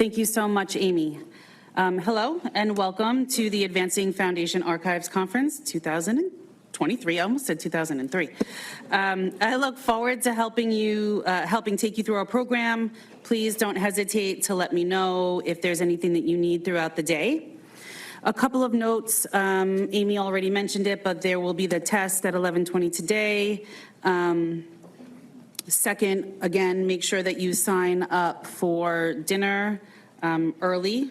Thank you so much, Amy. Hello and welcome to the Advancing Foundation Archives Conference 2023. I almost said 2003. I look forward to helping take you through our program. Please don't hesitate to let me know if there's anything that you need throughout the day. A couple of notes, Amy already mentioned it, but there will be the test at 11:20 today. Second, again, make sure that you sign up for dinner early,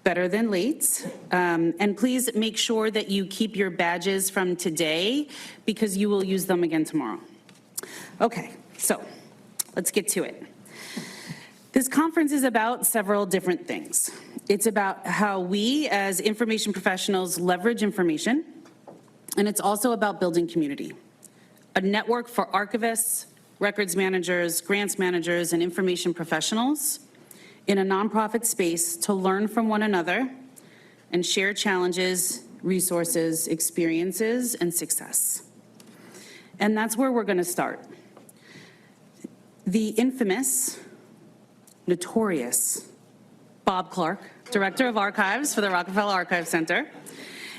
better than late. And please make sure that you keep your badges from today because you will use them again tomorrow. Okay, so let's get to it. This conference is about several different things. It's about how we as information professionals leverage information, and it's also about building community. A network for archivists, records managers, grants managers, and information professionals in a nonprofit space to learn from one another and share challenges, resources, experiences, and success. And that's where we're going to start. The infamous, notorious Bob Clark, Director of Archives for the Rockefeller Archive Center,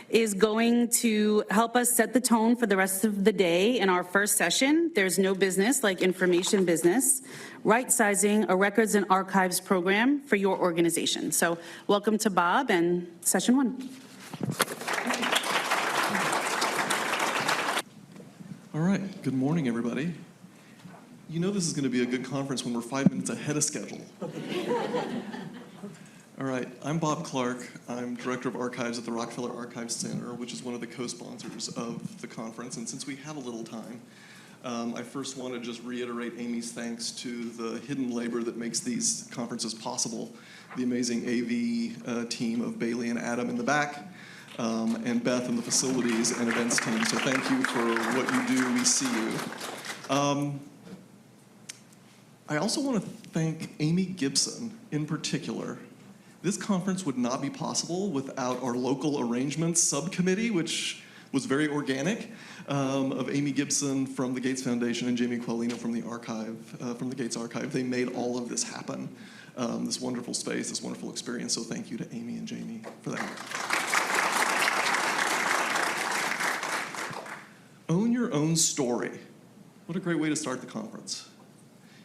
is going to help us set the tone for the rest of the day in our first session. There's no business like information business, right-sizing a records and archives program for your organization. So welcome to Bob and session one. All right, good morning, everybody. You know this is going to be a good conference when we're 5 minutes ahead of schedule. All right, I'm Bob Clark. I'm Director of Archives at the Rockefeller Archives Center, which is one of the co-sponsors of the conference. And since we have a little time, I first want to just reiterate Amy's thanks to the hidden labor that makes these conferences possible, the amazing AV team of Bailey and Adam in the back, and Beth and the facilities and events team. So thank you for what you do. We see you. I also want to thank Amy Gibson in particular. This conference would not be possible without our local arrangements subcommittee, which was very organic, of Amy Gibson from the Gates Foundation and Jamie Qualino from the archive, from the Gates Archive. They made all of this happen, this wonderful space, this wonderful experience. So thank you to Amy and Jamie for that. Own your own story. What a great way to start the conference.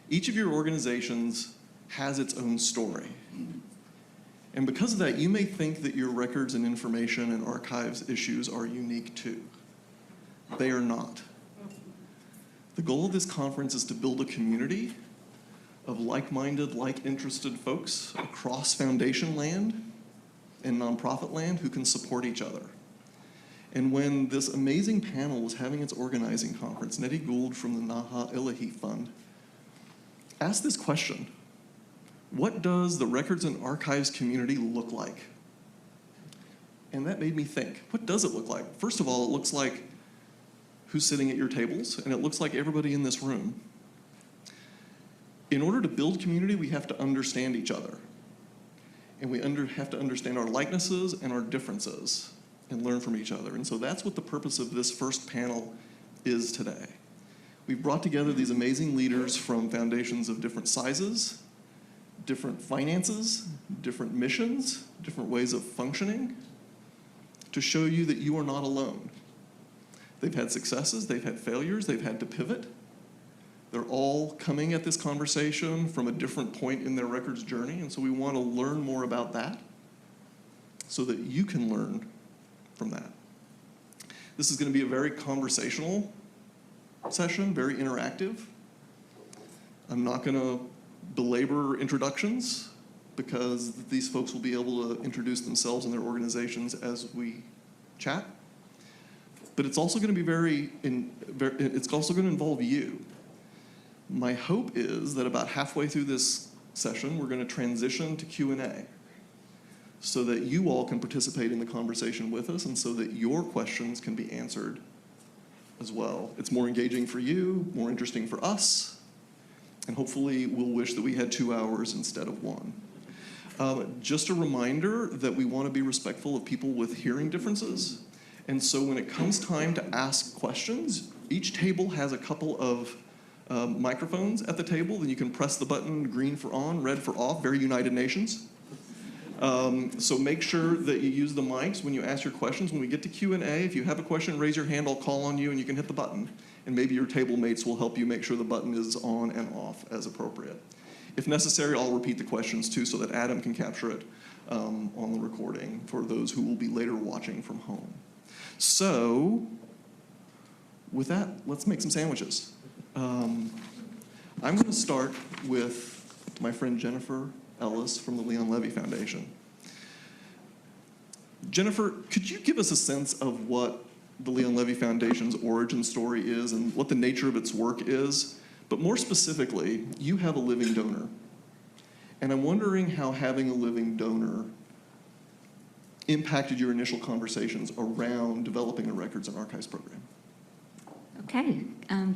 Each of your organizations has its own story. And because of that, you may think that your records and information and archives issues are unique too. They are not. The goal of this conference is to build a community of like-minded, like-interested folks across foundation land and nonprofit land who can support each other. And when this amazing panel was having its organizing conference, Nettie Gould from the Naha Ilahi Fund asked this question: what does the records and archives community look like? And that made me think, what does it look like? First of all, it looks like who's sitting at your tables, and it looks like everybody in this room. In order to build community, we have to understand each other. And we have to understand our likenesses and our differences and learn from each other. And so that's what the purpose of this first panel is today. We've brought together these amazing leaders from foundations of different sizes, different finances, different missions, different ways of functioning, to show you that you are not alone. They've had successes, they've had failures, they've had to pivot. They're all coming at this conversation from a different point in their records journey, and so we want to learn more about that so that you can learn from that. This is going to be a very conversational session, very interactive. I'm not going to belabor introductions because these folks will be able to introduce themselves and their organizations as we chat. But it's also going to be it's also going to involve you. My hope is that about halfway through this session, we're going to transition to Q&A so that you all can participate in the conversation with us and so that your questions can be answered as well. It's more engaging for you, more interesting for us, and hopefully we'll wish that we had 2 hours instead of 1. Just a reminder that we want to be respectful of people with hearing differences. And so when it comes time to ask questions, each table has a couple of microphones at the table, then you can press the button, green for on, red for off, very United Nations. So make sure that you use the mics when you ask your questions. When we get to Q&A, if you have a question, raise your hand, I'll call on you, and you can hit the button. And maybe your table mates will help you make sure the button is on and off as appropriate. If necessary, I'll repeat the questions too so that Adam can capture it on the recording for those who will be later watching from home. So with that, let's make some sandwiches. I'm going to start with my friend Jennifer Ellis from the Leon Levy Foundation. Jennifer, could you give us a sense of what the Leon Levy Foundation's origin story is and what the nature of its work is? But more specifically, you have a living donor. And I'm wondering how having a living donor impacted your initial conversations around developing a records and archives program. Okay.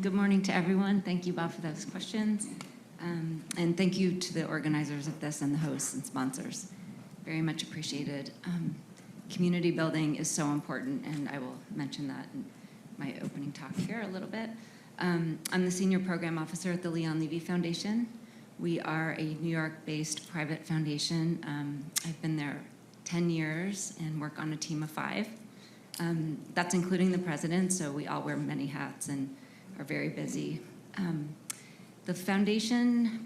Good morning to everyone. Thank you, Bob, for those questions. And thank you to the organizers of this and the hosts and sponsors. Very much appreciated. Community building is so important, and I will mention that in my opening talk here a little bit. I'm the Senior Program Officer at the Leon Levy Foundation. We are a New York-based private foundation. I've been there 10 years and work on a team of 5. That's including the president, so we all wear many hats and are very busy. The foundation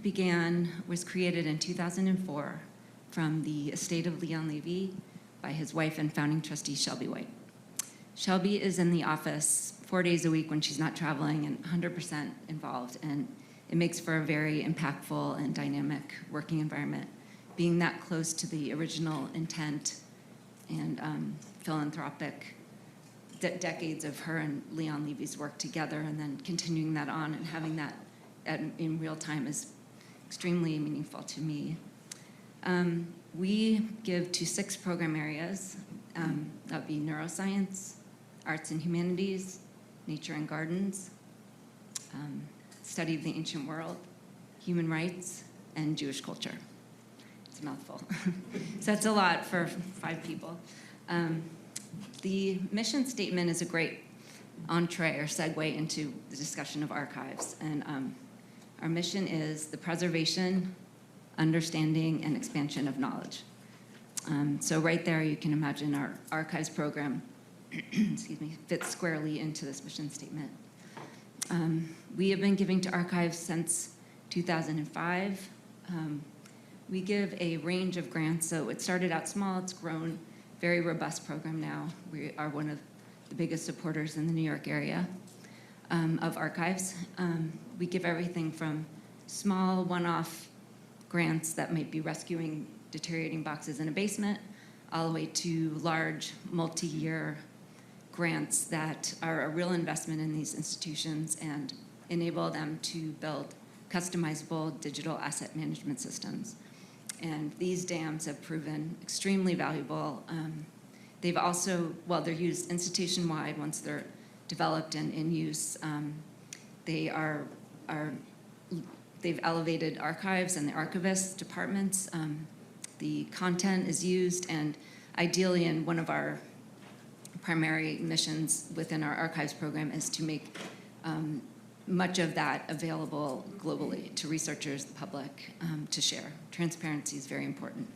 was created in 2004 from the estate of Leon Levy by his wife and founding trustee, Shelby White. Shelby is in the office 4 days a week when she's not traveling and 100% involved, and it makes for a very impactful and dynamic working environment, being that close to the original intent and philanthropic decades of her and Leon Levy's work together, and then continuing that on and having that in real time is extremely meaningful to me. We give to 6 program areas. That would be neuroscience, arts and humanities, nature and gardens, study of the ancient world, human rights, and Jewish culture. It's a mouthful. So that's a lot for 5 people. The mission statement is a great entree or segue into the discussion of archives. And our mission is the preservation, understanding, and expansion of knowledge. So right there, you can imagine our archives program excuse me, fits squarely into this mission statement. We have been giving to archives since 2005. We give a range of grants, so it started out small, it's grown, very robust program now. We are one of the biggest supporters in the New York area of archives. We give everything from small one-off grants that might be rescuing deteriorating boxes in a basement, all the way to large multi-year grants that are a real investment in these institutions and enable them to build customizable digital asset management systems. And these dams have proven extremely valuable. They've also, well, they're used institution-wide once they're developed and in use. They've elevated archives and the archivist departments. The content is used, and ideally in one of our primary missions within our archives program is to make much of that available globally to researchers, the public, to share. Transparency is very important.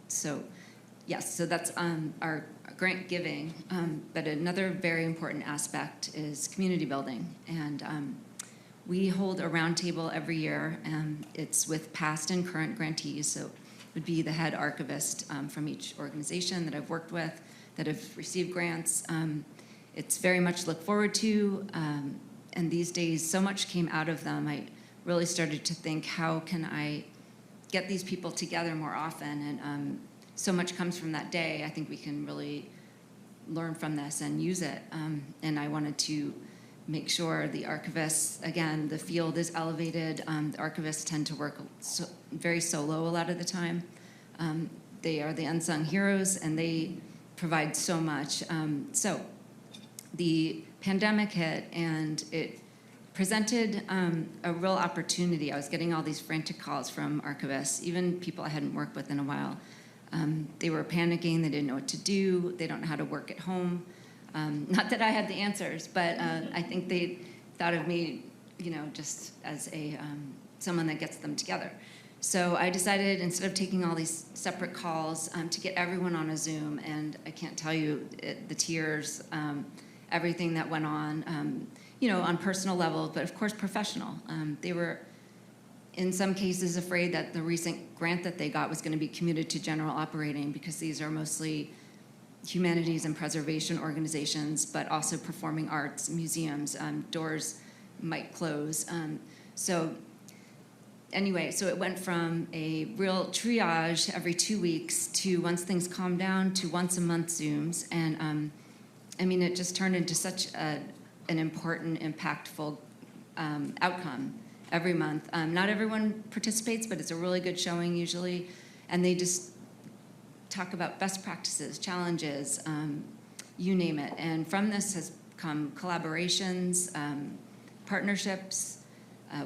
So that's our grant giving. But another very important aspect is community building. And we hold a roundtable every year, and it's with past and current grantees. So it would be the head archivist from each organization that I've worked with that have received grants. It's very much look forward to, and these days so much came out of them. I really started to think, how can I get these people together more often? And so much comes from that day. I think we can really learn from this and use it. And I wanted to make sure the archivists, again, the field is elevated. The archivists tend to work very solo a lot of the time. They are the unsung heroes, and they provide so much. So the pandemic hit, and it presented a real opportunity. I was getting all these frantic calls from archivists, even people I hadn't worked with in a while. They were panicking. They didn't know what to do. They don't know how to work at home. Not that I had the answers, but I think they thought of me just as someone that gets them together. So I decided, instead of taking all these separate calls, to get everyone on a Zoom, and I can't tell you the tears, everything that went on, on personal level, but of course professional. They were, in some cases, afraid that the recent grant that they got was going to be commuted to general operating, because these are mostly humanities and preservation organizations, but also performing arts, museums. Doors might close. Anyway, so it went from a real triage every 2 weeks to, once things calmed down, to once a month Zooms. And it just turned into such an important, impactful outcome every month. Not everyone participates, but it's a really good showing usually. And they just talk about best practices, challenges, you name it. And from this has come collaborations, partnerships.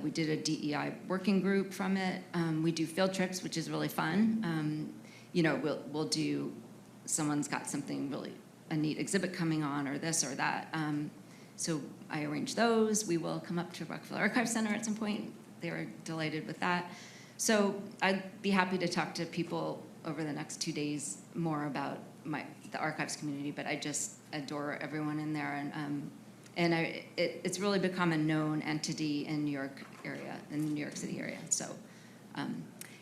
We did a DEI working group from it. We do field trips, which is really fun. We'll do, someone's got something really, a neat exhibit coming on, or this or that. So I arrange those. We will come up to Rockefeller Archive Center at some point. They were delighted with that. So I'd be happy to talk to people over the next 2 days more about the archives community, but I just adore everyone in there. And it's really become a known entity in New York area, in the New York City area. So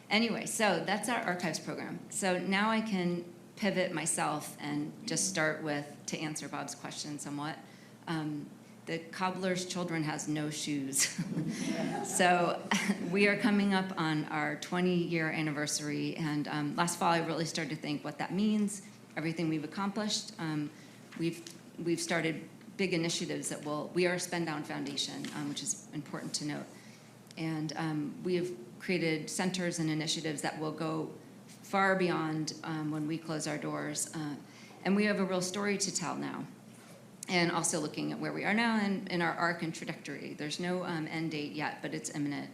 anyway, so that's our archives program. So now I can pivot myself and just start with, to answer Bob's question somewhat. The cobbler's children has no shoes. So we are coming up on our 20-year anniversary, and last fall I really started to think what that means, everything we've accomplished. We've started big initiatives that we are a spend-down foundation, which is important to note. And we have created centers and initiatives that will go far beyond when we close our doors. And we have a real story to tell now. And also looking at where we are now and in our arc and trajectory. There's no end date yet, but it's imminent.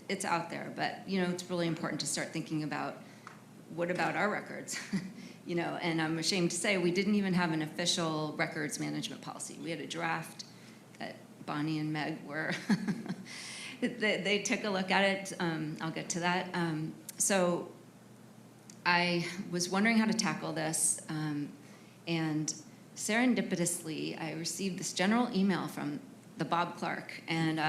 It's out there, but it's really important to start thinking about, what about our records? And I'm ashamed to say we didn't even have an official records management policy. We had a draft that Bonnie and Meg were, they took a look at it. I'll get to that. So I was wondering how to tackle this, and serendipitously, I received this general email from the Bob Clark, and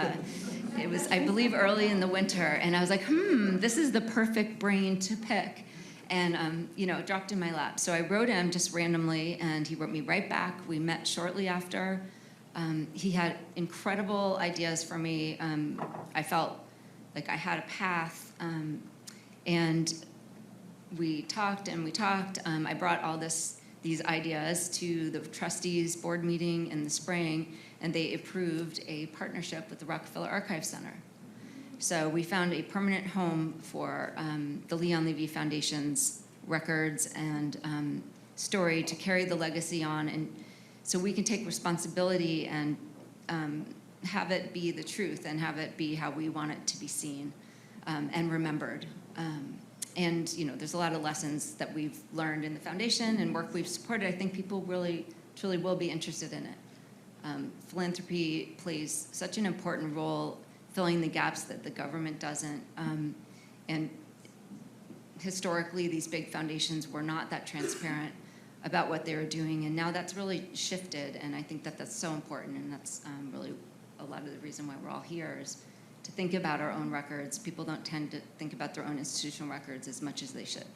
it was, I believe, early in the winter, and I was like, this is the perfect brain to pick, and it dropped in my lap. So I wrote him just randomly, and he wrote me right back. We met shortly after. He had incredible ideas for me. I felt like I had a path, and we talked and we talked. I brought all these ideas to the trustees board meeting in the spring, and they approved a partnership with the Rockefeller Archive Center. So we found a permanent home for the Leon Levy Foundation's records and story to carry the legacy on, and so we can take responsibility and have it be the truth and have it be how we want it to be seen and remembered. And there's a lot of lessons that we've learned in the foundation and work we've supported. I think people really, truly will be interested in it. Philanthropy plays such an important role filling the gaps that the government doesn't. And historically, these big foundations were not that transparent about what they were doing, and now that's really shifted, and I think that that's so important, and that's really a lot of the reason why we're all here, is to think about our own records. People don't tend to think about their own institutional records as much as they should.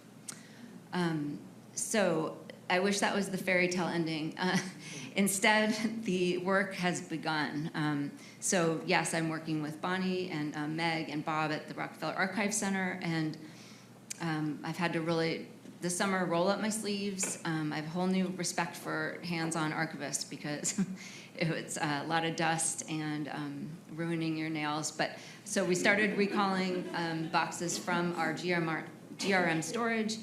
So I wish that was the fairy tale ending. Instead, the work has begun. So yes, I'm working with Bonnie and Meg and Bob at the Rockefeller Archive Center, and I've had to really, this summer, roll up my sleeves. I have a whole new respect for hands-on archivists, because it's a lot of dust and ruining your nails. But so we started recalling boxes from our GRM storage.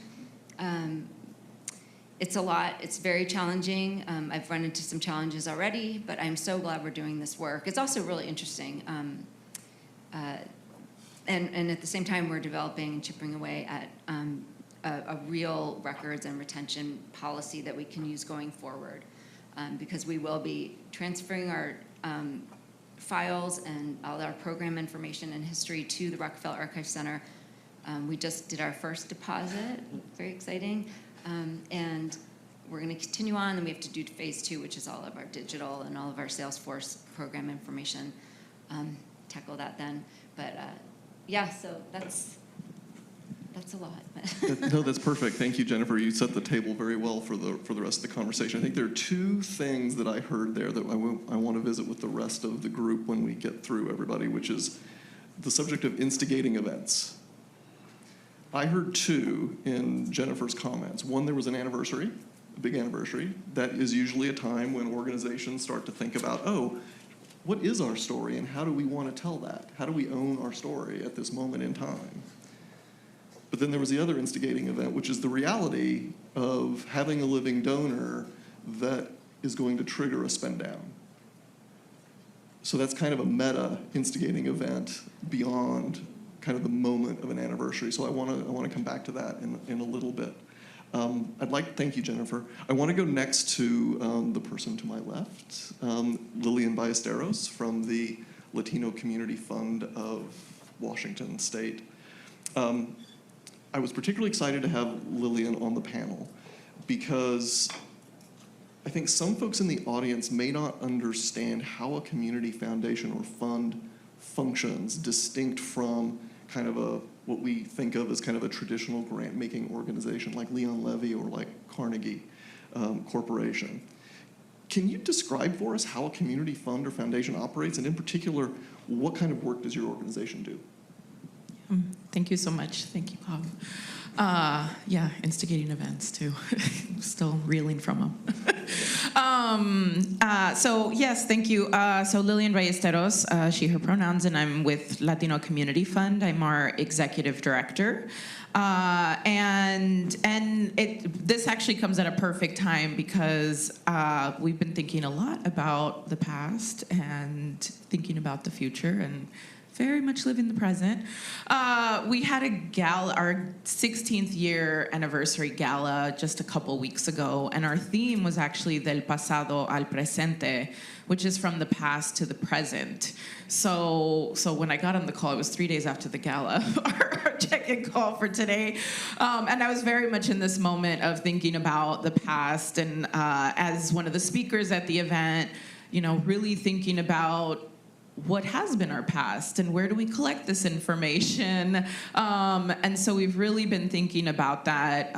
It's a lot. It's very challenging. I've run into some challenges already, but I'm so glad we're doing this work. It's also really interesting. And at the same time, we're developing and chipping away at a real records and retention policy that we can use going forward, because we will be transferring our files and all our program information and history to the Rockefeller Archive Center. We just did our first deposit, very exciting. And we're going to continue on, and we have to do phase 2, which is all of our digital and all of our Salesforce program information. Tackle that then. But yeah, so that's a lot. No, that's perfect. Thank you, Jennifer. You set the table very well for the rest of the conversation. I think there are 2 things that I heard there that I want to visit with the rest of the group when we get through everybody, which is the subject of instigating events. I heard 2 in Jennifer's comments. One, there was an anniversary, a big anniversary. That is usually a time when organizations start to think about, oh, what is our story and how do we want to tell that? How do we own our story at this moment in time? But then there was the other instigating event, which is the reality of having a living donor that is going to trigger a spend down. So that's kind of a meta instigating event beyond kind of the moment of an anniversary. So I want to come back to that in a little bit. Thank you, Jennifer. I want to go next to the person to my left, Lillian Ballesteros from the Latino Community Fund of Washington State. I was particularly excited to have Lillian on the panel because I think some folks in the audience may not understand how a community foundation or fund functions distinct from kind of what we think of as kind of a traditional grant-making organization like Leon Levy or like Carnegie Corporation. Can you describe for us how a community fund or foundation operates, and in particular, what kind of work does your organization do? Thank you so much. Thank you, Bob. Yeah, instigating events too. Still reeling from them. So yes, thank you. So Lillian Ballesteros, she, her pronouns, and I'm with Latino Community Fund. I'm our executive director. This actually comes at a perfect time because we've been thinking a lot about the past and thinking about the future and very much live in the present. We had a gala, our 16th year anniversary gala just a couple weeks ago, and our theme was actually del pasado al presente, which is from the past to the present. So when I got on the call, it was 3 days after the gala, our check-in call for today. And I was very much in this moment of thinking about the past, and as one of the speakers at the event, really thinking about what has been our past and where do we collect this information? And so we've really been thinking about that.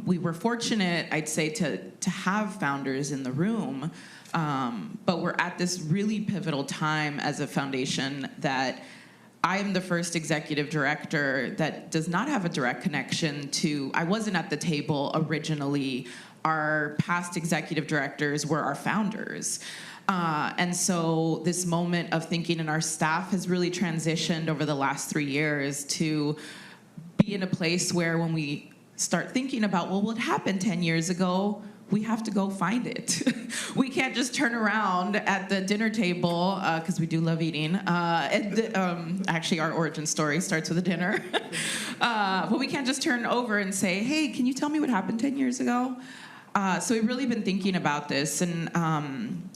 We were fortunate, I'd say, to have founders in the room, but we're at this really pivotal time as a foundation that I am the first executive director that does not have a direct connection to, I wasn't at the table originally. Our past executive directors were our founders. And so this moment of thinking, and our staff has really transitioned over the last 3 years to be in a place where when we start thinking about, well, what happened 10 years ago, we have to go find it. We can't just turn around at the dinner table, because we do love eating. Actually, our origin story starts with a dinner. But we can't just turn over and say, hey, can you tell me what happened 10 years ago? So we've really been thinking about this, and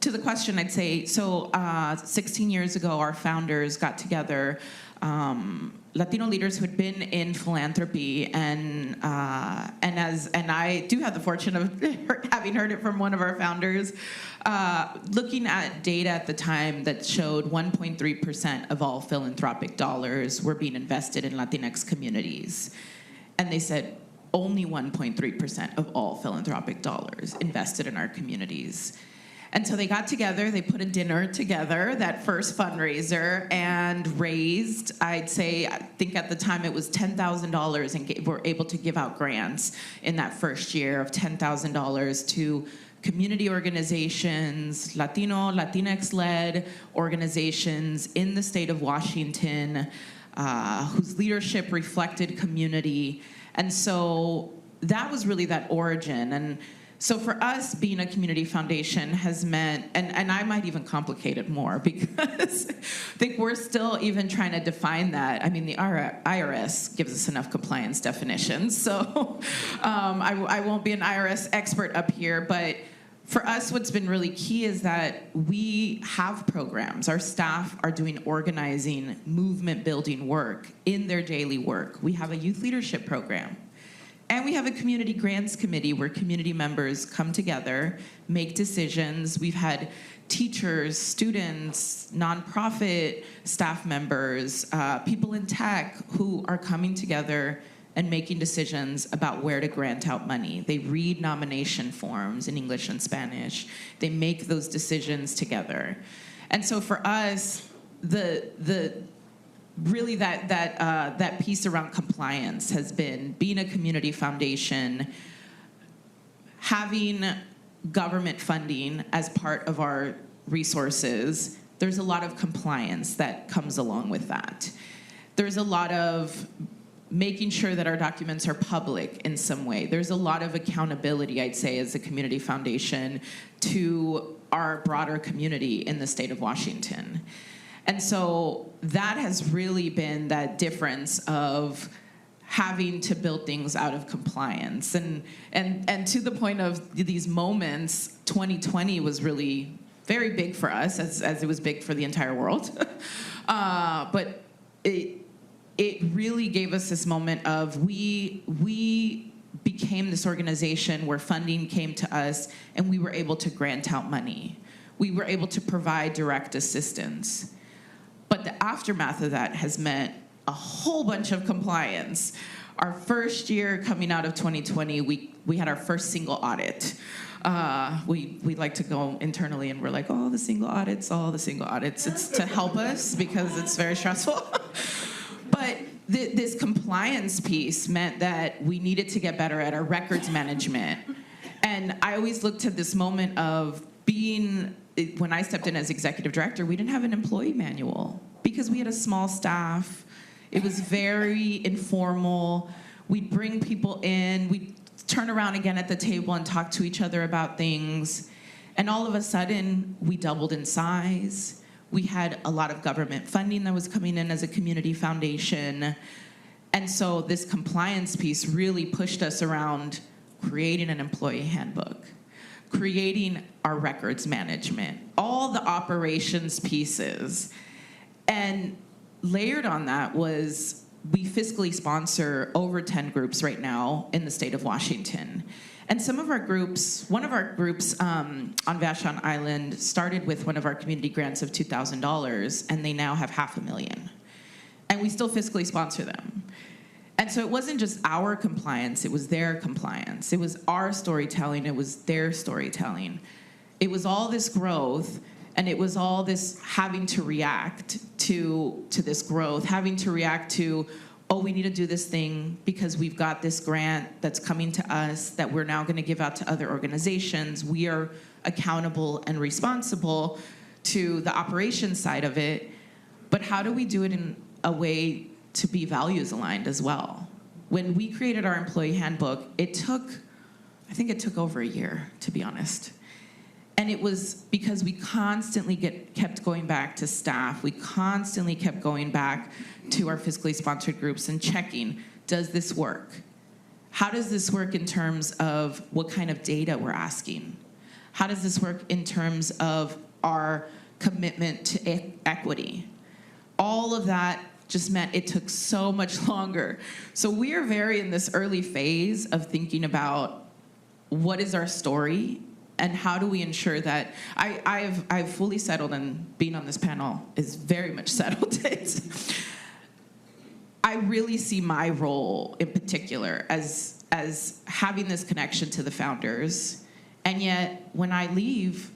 to the question, I'd say, 16 years ago, our founders got together, Latino leaders who had been in philanthropy, and I do have the fortune of having heard it from one of our founders, looking at data at the time that showed 1.3% of all philanthropic dollars were being invested in Latinx communities, and they said, only 1.3% of all philanthropic dollars invested in our communities. And so they got together, they put a dinner together, that first fundraiser, and raised, I think at the time it was $10,000, and were able to give out grants in that first year of $10,000 to community organizations, Latino, Latinx-led organizations in the state of Washington, whose leadership reflected community. And so that was really that origin. And so for us, being a community foundation has meant, and I might even complicate it more because I think we're still even trying to define that. I mean, the IRS gives us enough compliance definitions, so I won't be an IRS expert up here, but For us, what's been really key is that we have programs. Our staff are doing organizing, movement building work in their daily work. We have a youth leadership program. And we have a community grants committee where community members come together, make decisions. We've had teachers, students, nonprofit staff members, people in tech who are coming together and making decisions about where to grant out money. They read nomination forms in English and Spanish. They make those decisions together. And so for us, really that piece around compliance has been being a community foundation, having government funding as part of our resources. There's a lot of compliance that comes along with that. There's a lot of making sure that our documents are public in some way. There's a lot of accountability, I'd say, as a community foundation to our broader community in the state of Washington. And so that has really been that difference of having to build things out of compliance. And to the point of these moments, 2020 was really very big for us, as it was big for the entire world. But it really gave us this moment of we became this organization where funding came to us and we were able to grant out money. We were able to provide direct assistance. But the aftermath of that has meant a whole bunch of compliance. Our first year coming out of 2020, we had our first single audit. We like to go internally and we're like, all the single audits. It's to help us because it's very stressful. But this compliance piece meant that we needed to get better at our records management. And I always looked at this moment of when I stepped in as executive director, we didn't have an employee manual because we had a small staff. It was very informal. We'd bring people in. We'd turn around again at the table and talk to each other about things. And all of a sudden, we doubled in size. We had a lot of government funding that was coming in as a community foundation. And so this compliance piece really pushed us around creating an employee handbook, creating our records management, all the operations pieces. And layered on that was we fiscally sponsor over 10 groups right now in the state of Washington. And one of our groups on Vashon Island started with one of our community grants of $2,000, and they now have $500,000. And we still fiscally sponsor them. And so it wasn't just our compliance, it was their compliance. It was our storytelling, it was their storytelling. It was all this growth, and it was all this having to react to this growth, having to react to, oh, we need to do this thing because we've got this grant that's coming to us that we're now gonna give out to other organizations. We are accountable and responsible to the operations side of it, but how do we do it in a way to be values aligned as well? When we created our employee handbook, I think it took over a year, to be honest. And it was because we constantly kept going back to staff. We constantly kept going back to our fiscally sponsored groups and checking, does this work? How does this work in terms of what kind of data we're asking? How does this work in terms of our commitment to equity? All of that just meant it took so much longer. So we are very in this early phase of thinking about what is our story and how do we ensure that I've fully settled, and being on this panel is very much settled. I really see my role in particular as having this connection to the founders, and yet when I leave,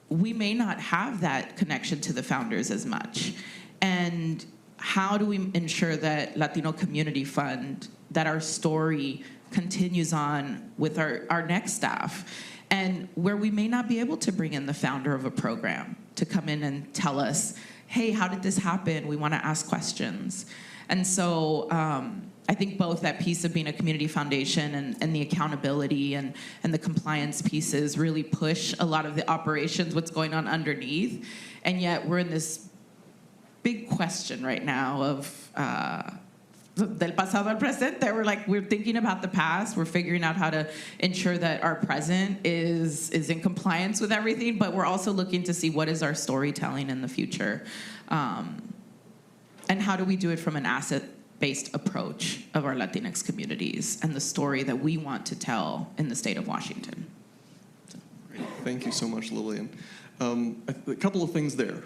we may not have that connection to the founders as much. And how do we ensure that Latino Community Fund, that our story continues on with our next staff, and where we may not be able to bring in the founder of a program to come in and tell us, hey, how did this happen? We want to ask questions. And so I think both that piece of being a community foundation and the accountability and the compliance pieces really push a lot of the operations, what's going on underneath. And yet we're in this big question right now of del pasado al presente. We're thinking about the past. We're figuring out how to ensure that our present is in compliance with everything, but we're also looking to see what is our storytelling in the future. And how do we do it from an asset-based approach of our Latinx communities and the story that we want to tell in the state of Washington. Great. Thank you so much, Lillian. A couple of things there.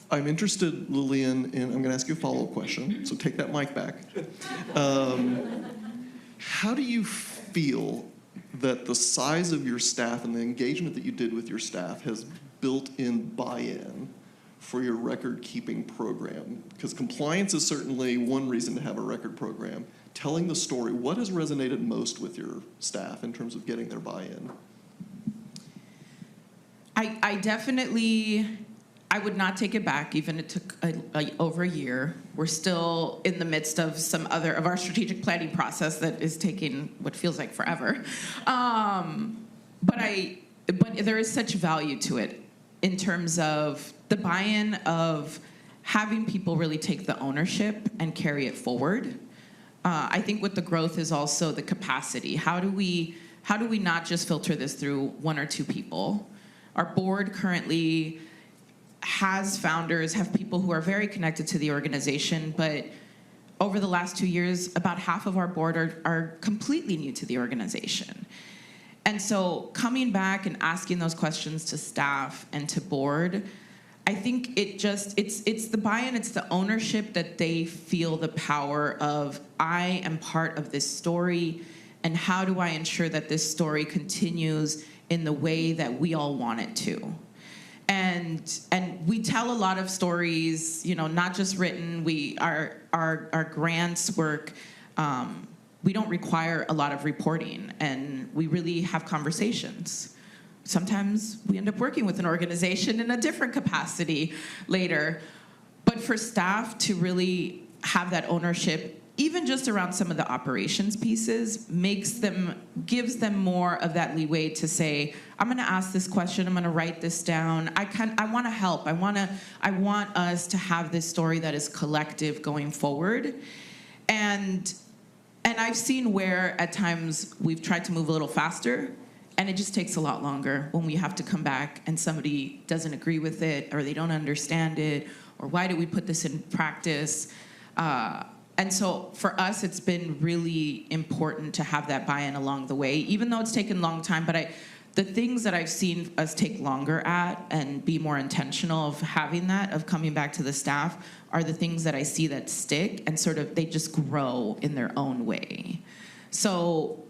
I'm interested, Lillian, in, I'm going to ask you a follow-up question, so take that mic back. How do you feel that the size of your staff and the engagement that you did with your staff has built in buy-in for your record-keeping program? Because compliance is certainly one reason to have a record program. Telling the story, what has resonated most with your staff in terms of getting their buy-in? I definitely, I would not take it back, even it took over a year. We're still in the midst of some other of our strategic planning process that is taking what feels like forever. But there is such value to it in terms of the buy-in of having people really take the ownership and carry it forward. I think with the growth is also the capacity. How do we not just filter this through one or two people? Our board currently has founders, have people who are very connected to the organization, but over the last 2 years, about half of our board are completely new to the organization. And so coming back and asking those questions to staff and to board, I think it's the buy-in, it's the ownership that they feel the power of, I am part of this story, and how do I ensure that this story continues in the way that we all want it to? And we tell a lot of stories, not just written. Our grants work, we don't require a lot of reporting, and we really have conversations. Sometimes we end up working with an organization in a different capacity later. But for staff to really have that ownership, even just around some of the operations pieces, gives them more of that leeway to say, I'm gonna ask this question, I'm gonna write this down. I wanna help, I want us to have this story that is collective going forward. And I've seen where at times we've tried to move a little faster, and it just takes a lot longer when we have to come back and somebody doesn't agree with it, or they don't understand it, or why do we put this in practice? And so for us, it's been really important to have that buy-in along the way, even though it's taken a long time. But the things that I've seen us take longer at and be more intentional of having that, of coming back to the staff, are the things that I see that stick and sort of they just grow in their own way. So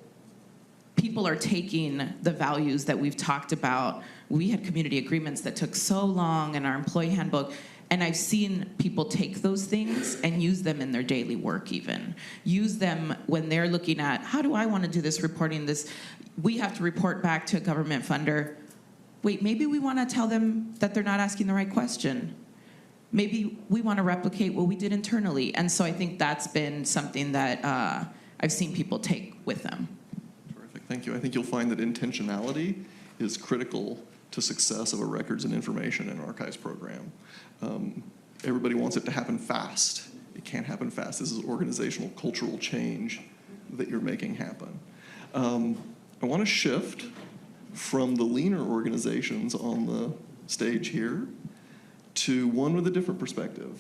people are taking the values that we've talked about. We had community agreements that took so long, and our employee handbook, and I've seen people take those things and use them in their daily work even. Use them when they're looking at, how do I want to do this reporting? We have to report back to a government funder. Wait, maybe we want to tell them that they're not asking the right question. Maybe we want to replicate what we did internally. And so I think that's been something that I've seen people take with them. Terrific, thank you. I think you'll find that intentionality is critical to success of a records and information and archives program. Everybody wants it to happen fast. It can't happen fast. This is organizational, cultural change that you're making happen. I want to shift from the leaner organizations on the stage here to one with a different perspective.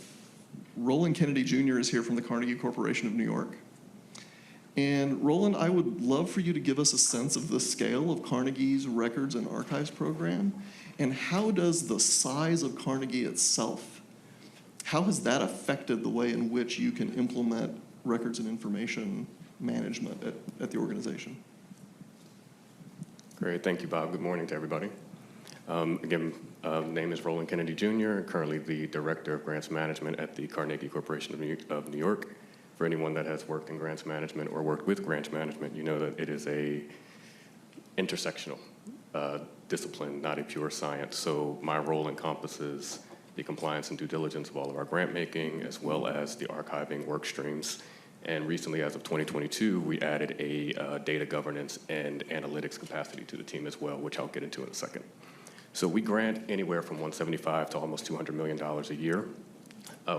Roland Kennedy Jr. is here from the Carnegie Corporation of New York. And Roland, I would love for you to give us a sense of the scale of Carnegie's records and archives program, and how does the size of Carnegie itself, how has that affected the way in which you can implement records and information management at the organization? Great, thank you, Bob. Good morning to everybody. Again, name is Roland Kennedy Jr., currently the Director of Grants Management at the Carnegie Corporation of New York. For anyone that has worked in grants management or worked with grants management, you know that it is a intersectional discipline, not a pure science. So my role encompasses the compliance and due diligence of all of our grant making, as well as the archiving work streams. And recently, as of 2022, we added a data governance and analytics capacity to the team as well, which I'll get into in a second. So we grant anywhere from $175 to almost $200 million a year.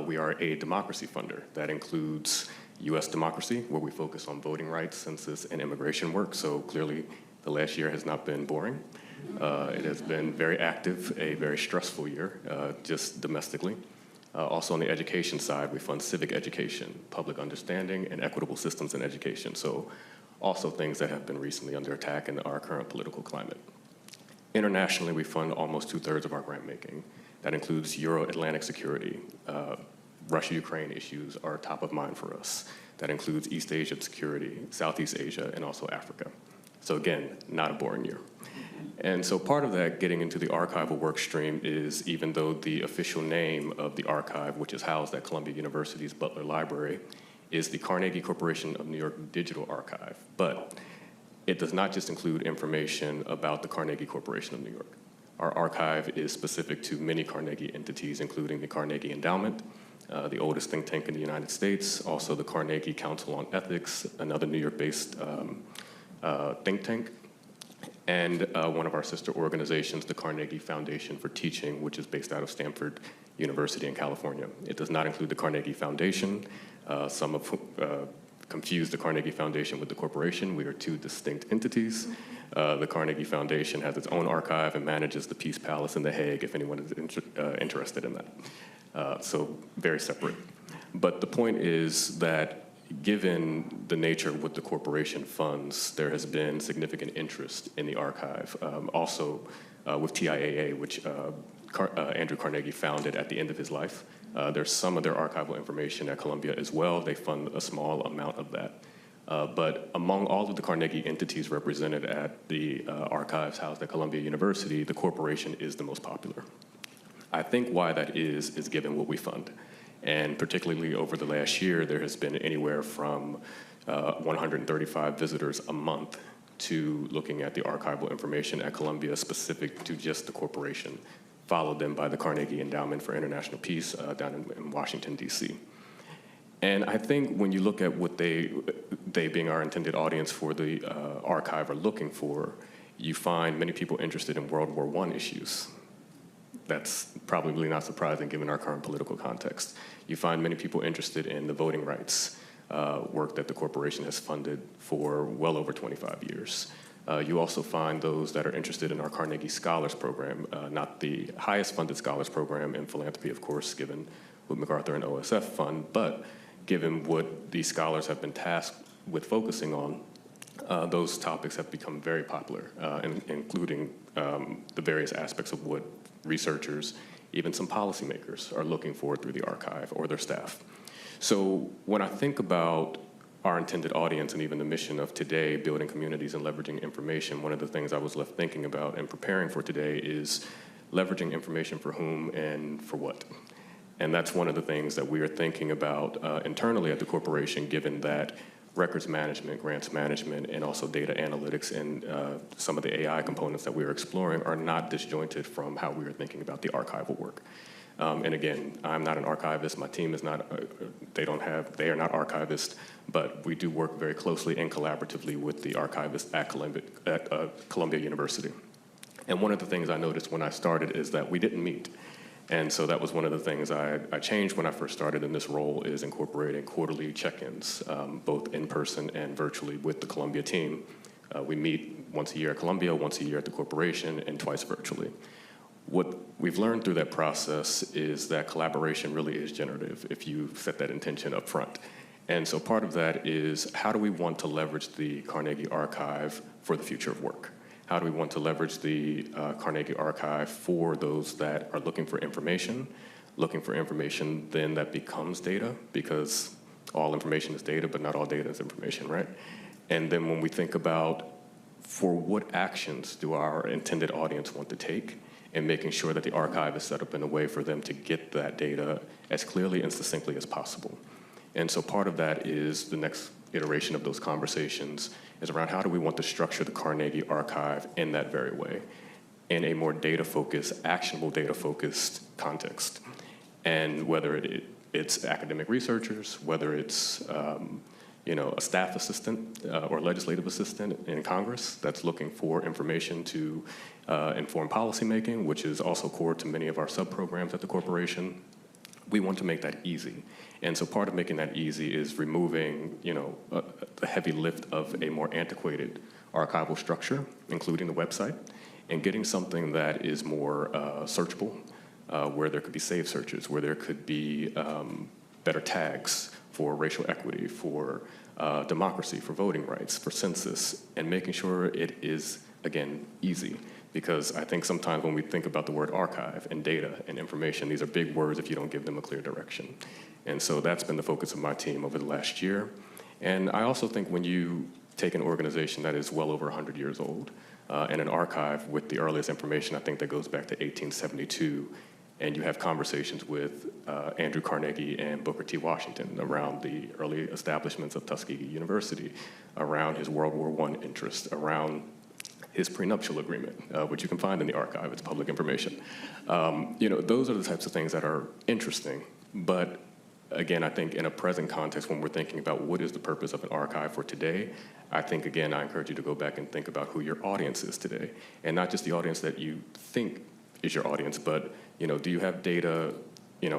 We are a democracy funder. That includes U.S. democracy, where we focus on voting rights, census, and immigration work. So clearly, the last year has not been boring. It has been very active, a very stressful year, just domestically. Also on the education side, we fund civic education, public understanding, and equitable systems in education. So also things that have been recently under attack in our current political climate. Internationally, we fund almost 2/3 of our grant making. That includes Euro-Atlantic security. Russia-Ukraine issues are top of mind for us. That includes East Asia security, Southeast Asia, and also Africa. So again, not a boring year. And so part of that, getting into the archival work stream, is even though the official name of the archive, which is housed at Columbia University's Butler Library, is the Carnegie Corporation of New York Digital Archive, but it does not just include information about the Carnegie Corporation of New York. Our archive is specific to many Carnegie entities, including the Carnegie Endowment, the oldest think tank in the United States, also the Carnegie Council on Ethics, another New York-based think tank, and one of our sister organizations, the Carnegie Foundation for Teaching, which is based out of Stanford University in California. It does not include the Carnegie Foundation. Some have confused the Carnegie Foundation with the corporation. We are two distinct entities. The Carnegie Foundation has its own archive and manages the Peace Palace in The Hague, if anyone is interested in that. So very separate. But the point is that given the nature of what the corporation funds, there has been significant interest in the archive. Also with TIAA, which Andrew Carnegie founded at the end of his life. There's some of their archival information at Columbia as well. They fund a small amount of that. But among all of the Carnegie entities represented at the archives housed at Columbia University, the corporation is the most popular. I think why that is given what we fund. And particularly over the last year, there has been anywhere from 135 visitors a month to looking at the archival information at Columbia specific to just the corporation, followed then by the Carnegie Endowment for International Peace down in Washington, D.C. And I think when you look at what they being our intended audience for the archive are looking for, you find many people interested in World War I issues. That's probably not surprising given our current political context. You find many people interested in the voting rights work that the corporation has funded for well over 25 years. You also find those that are interested in our Carnegie Scholars Program, not the highest funded scholars program in philanthropy, of course, given what MacArthur and OSF fund, but given what these scholars have been tasked with focusing on, those topics have become very popular, including the various aspects of what researchers, even some policymakers, are looking for through the archive or their staff. So when I think about our intended audience and even the mission of today, building communities and leveraging information, one of the things I was left thinking about and preparing for today is leveraging information for whom and for what. And that's one of the things that we are thinking about internally at the corporation, given that records management, grants management, and also data analytics and some of the AI components that we are exploring are not disjointed from how we are thinking about the archival work. And again, I'm not an archivist. My team is not, they are not archivists, but we do work very closely and collaboratively with the archivists at Columbia University. And one of the things I noticed when I started is that we didn't meet. And so that was one of the things I changed when I first started in this role, is incorporating quarterly check-ins, both in person and virtually with the Columbia team. We meet once a year at Columbia, once a year at the corporation, and twice virtually. What we've learned through that process is that collaboration really is generative if you set that intention up front. And so part of that is, how do we want to leverage the Carnegie Archive for the future of work? How do we want to leverage the Carnegie Archive for those that are looking for information then that becomes data, because all information is data, but not all data is information, right? And then when we think about for what actions do our intended audience want to take, and making sure that the archive is set up in a way for them to get that data as clearly and succinctly as possible. And so part of that is the next iteration of those conversations is around how do we want to structure the Carnegie Archive in that very way, in a more data-focused, actionable data-focused context. And whether it's academic researchers, whether it's a staff assistant or legislative assistant in Congress that's looking for information to inform policymaking, which is also core to many of our sub-programs at the corporation, we want to make that easy. And so part of making that easy is removing, the heavy lift of a more antiquated archival structure, including the website, and getting something that is more searchable, where there could be saved searches, where there could be better tags for racial equity, for democracy, for voting rights, for census, and making sure it is, again, easy. Because I think sometimes when we think about the word archive and data and information, these are big words if you don't give them a clear direction. And so that's been the focus of my team over the last year. And I also think when you take an organization that is well over 100 years old and an archive with the earliest information, I think that goes back to 1872, and you have conversations with Andrew Carnegie and Booker T. Washington around the early establishments of Tuskegee University, around his World War I interest, around his prenuptial agreement, which you can find in the archive. It's public information. Those are the types of things that are interesting. But again, I think in a present context, when we're thinking about what is the purpose of an archive for today, I think, again, I encourage you to go back and think about who your audience is today. And not just the audience that you think is your audience, but do you have data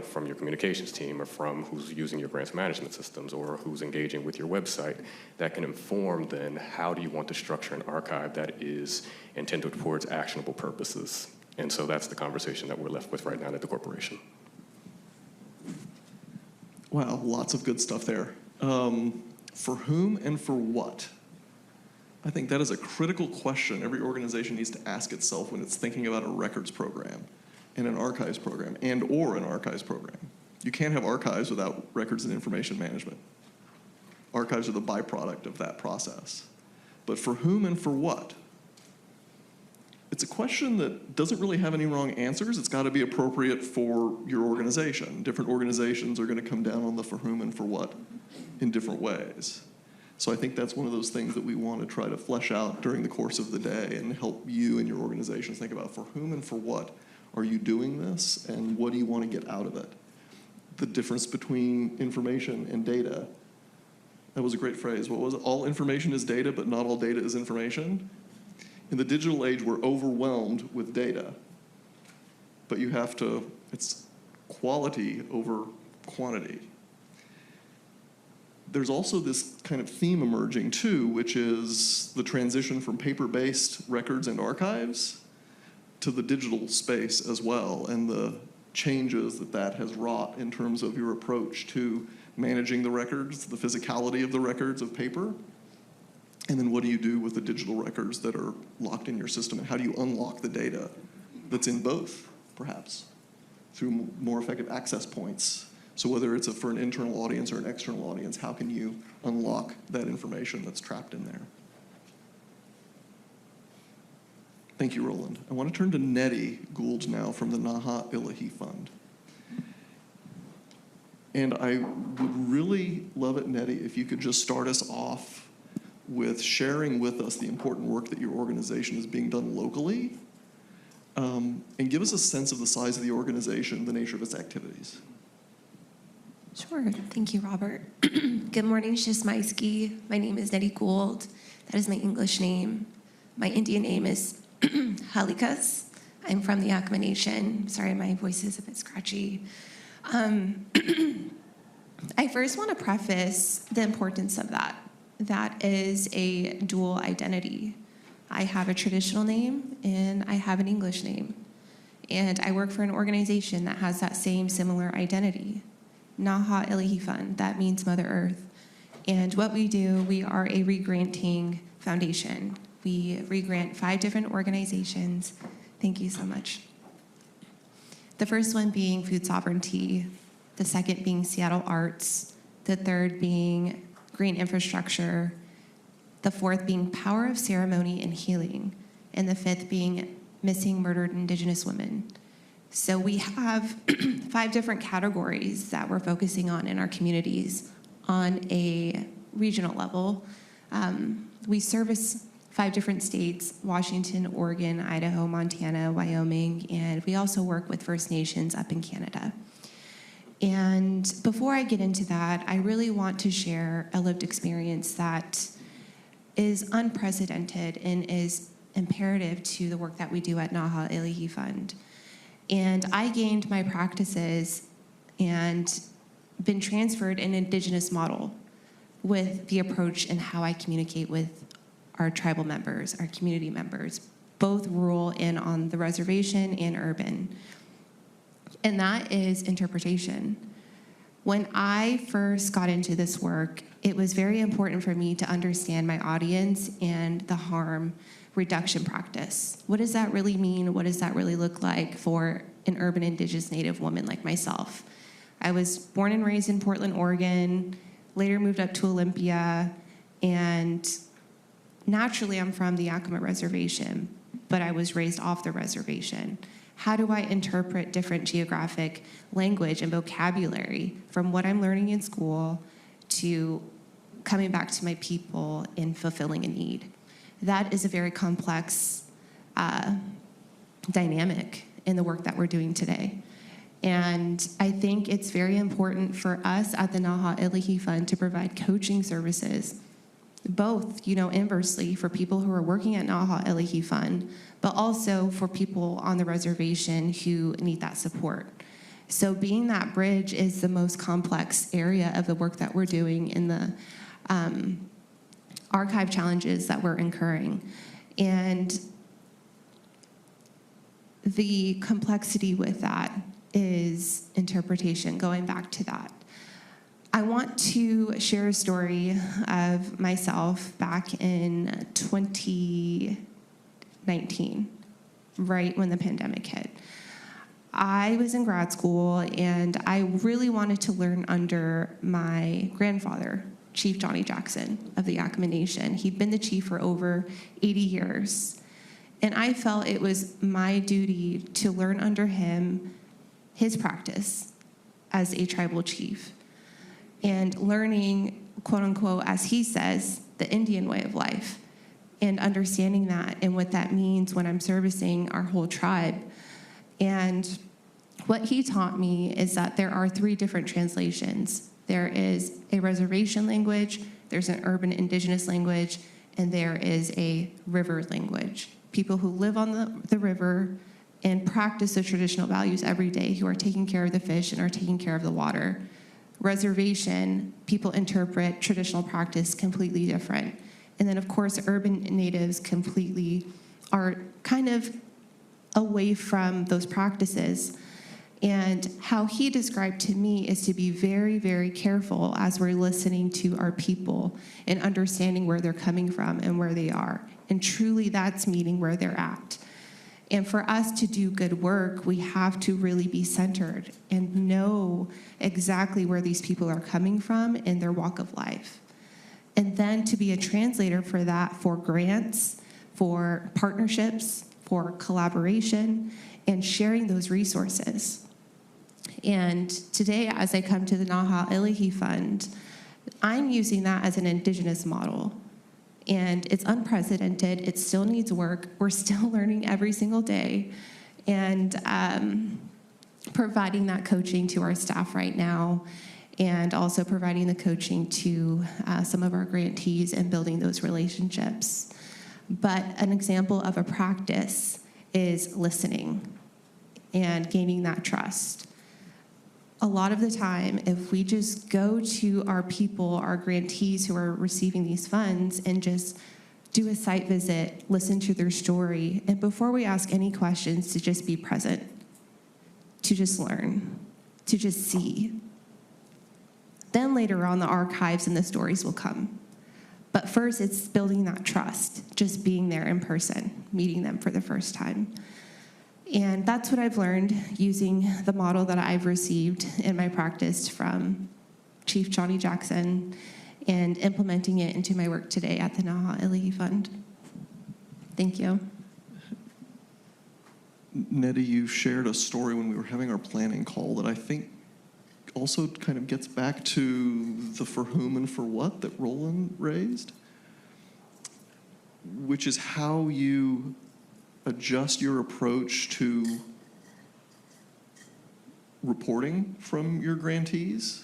from your communications team or from who's using your grants management systems or who's engaging with your website that can inform then how do you want to structure an archive that is intended towards actionable purposes. And so that's the conversation that we're left with right now at the corporation. Wow, lots of good stuff there. For whom and for what? I think that is a critical question every organization needs to ask itself when it's thinking about a records program and an archives program or an archives program. You can't have archives without records and information management. Archives are the byproduct of that process. But for whom and for what? It's a question that doesn't really have any wrong answers. It's got to be appropriate for your organization. Different organizations are going to come down on the for whom and for what in different ways. So I think that's one of those things that we want to try to flesh out during the course of the day and help you and your organizations think about for whom and for what are you doing this and what do you want to get out of it? The difference between information and data. That was a great phrase. What was it? All information is data, but not all data is information. In the digital age, we're overwhelmed with data. But it's quality over quantity. There's also this kind of theme emerging too, which is the transition from paper-based records and archives to the digital space as well, and the changes that has wrought in terms of your approach to managing the records, the physicality of the records of paper, and then what do you do with the digital records that are locked in your system, and how do you unlock the data that's in both, perhaps, through more effective access points. So whether it's for an internal audience or an external audience, how can you unlock that information that's trapped in there? Thank you, Roland. I want to turn to Nettie Gould now from the Naha Ilahi Fund. And I would really love it, Nettie, if you could just start us off with sharing with us the important work that your organization is being done locally, and give us a sense of the size of the organization, the nature of its activities. Sure. Thank you, Robert. Good morning, Shismaisky. My name is Nettie Gould. That is my English name. My Indian name is Halikas. I'm from the Yakama Nation. Sorry, my voice is a bit scratchy. I first want to preface the importance of that. That is a dual identity. I have a traditional name and I have an English name. And I work for an organization that has that same similar identity. Naha Ilahi Fund, that means Mother Earth. And what we do, we are a regranting foundation. We regrant 5 different organizations. Thank you so much. The first one being food sovereignty, the second being Seattle Arts, the third being green infrastructure, the fourth being power of ceremony and healing, and the fifth being missing murdered Indigenous women. So we have 5 different categories that we're focusing on in our communities on a regional level. We service 5 different states: Washington, Oregon, Idaho, Montana, Wyoming, and we also work with First Nations up in Canada. And before I get into that, I really want to share a lived experience that is unprecedented and is imperative to the work that we do at Naha Ilahi Fund. And I gained my practices and been transferred an indigenous model with the approach and how I communicate with our tribal members, our community members, both rural and on the reservation and urban. And that is interpretation. When I first got into this work, it was very important for me to understand my audience and the harm reduction practice. What does that really mean? What does that really look like for an urban Indigenous Native woman like myself? I was born and raised in Portland, Oregon, later moved up to Olympia, and naturally I'm from the Yakima Reservation, but I was raised off the reservation. How do I interpret different geographic language and vocabulary from what I'm learning in school to coming back to my people and fulfilling a need? That is a very complex dynamic in the work that we're doing today. And I think it's very important for us at the Naha Ilihi Fund to provide coaching services, both, inversely for people who are working at Naha Ilihi Fund, but also for people on the reservation who need that support. So being that bridge is the most complex area of the work that we're doing in the archive challenges that we're incurring. And the complexity with that is interpretation, going back to that. I want to share a story of myself back in 2019, right when the pandemic hit. I was in grad school, and I really wanted to learn under my grandfather, Chief Johnny Jackson of the Yakima Nation. He'd been the chief for over 80 years. And I felt it was my duty to learn under him his practice as a tribal chief and learning, quote unquote, as he says, the Indian way of life and understanding that and what that means when I'm servicing our whole tribe. And what he taught me is that there are 3 different translations. There is a reservation language, there's an urban indigenous language, and there is a river language. People who live on the river and practice the traditional values every day, who are taking care of the fish and are taking care of the water. Reservation, people interpret traditional practice completely different. And then, of course, urban natives completely are kind of away from those practices. And how he described to me is to be very, very careful as we're listening to our people and understanding where they're coming from and where they are. And truly, that's meeting where they're at. And for us to do good work, we have to really be centered and know exactly where these people are coming from in their walk of life. And then to be a translator for that, for grants, for partnerships, for collaboration, and sharing those resources. And today, as I come to the Naha Ilihi Fund, I'm using that as an indigenous model. And it's unprecedented. It still needs work. We're still learning every single day. And providing that coaching to our staff right now, and also providing the coaching to some of our grantees and building those relationships. But an example of a practice is listening and gaining that trust. A lot of the time, if we just go to our people, our grantees who are receiving these funds, and just do a site visit, listen to their story, and before we ask any questions, to just be present, to just learn, to just see. Then later on, the archives and the stories will come. But first, it's building that trust, just being there in person, meeting them for the first time. And that's what I've learned using the model that I've received in my practice from Chief Johnny Jackson and implementing it into my work today at the Naha Ilihi Fund. Thank you. Nettie, you shared a story when we were having our planning call that I think also kind of gets back to the for whom and for what that Roland raised, which is how you adjust your approach to reporting from your grantees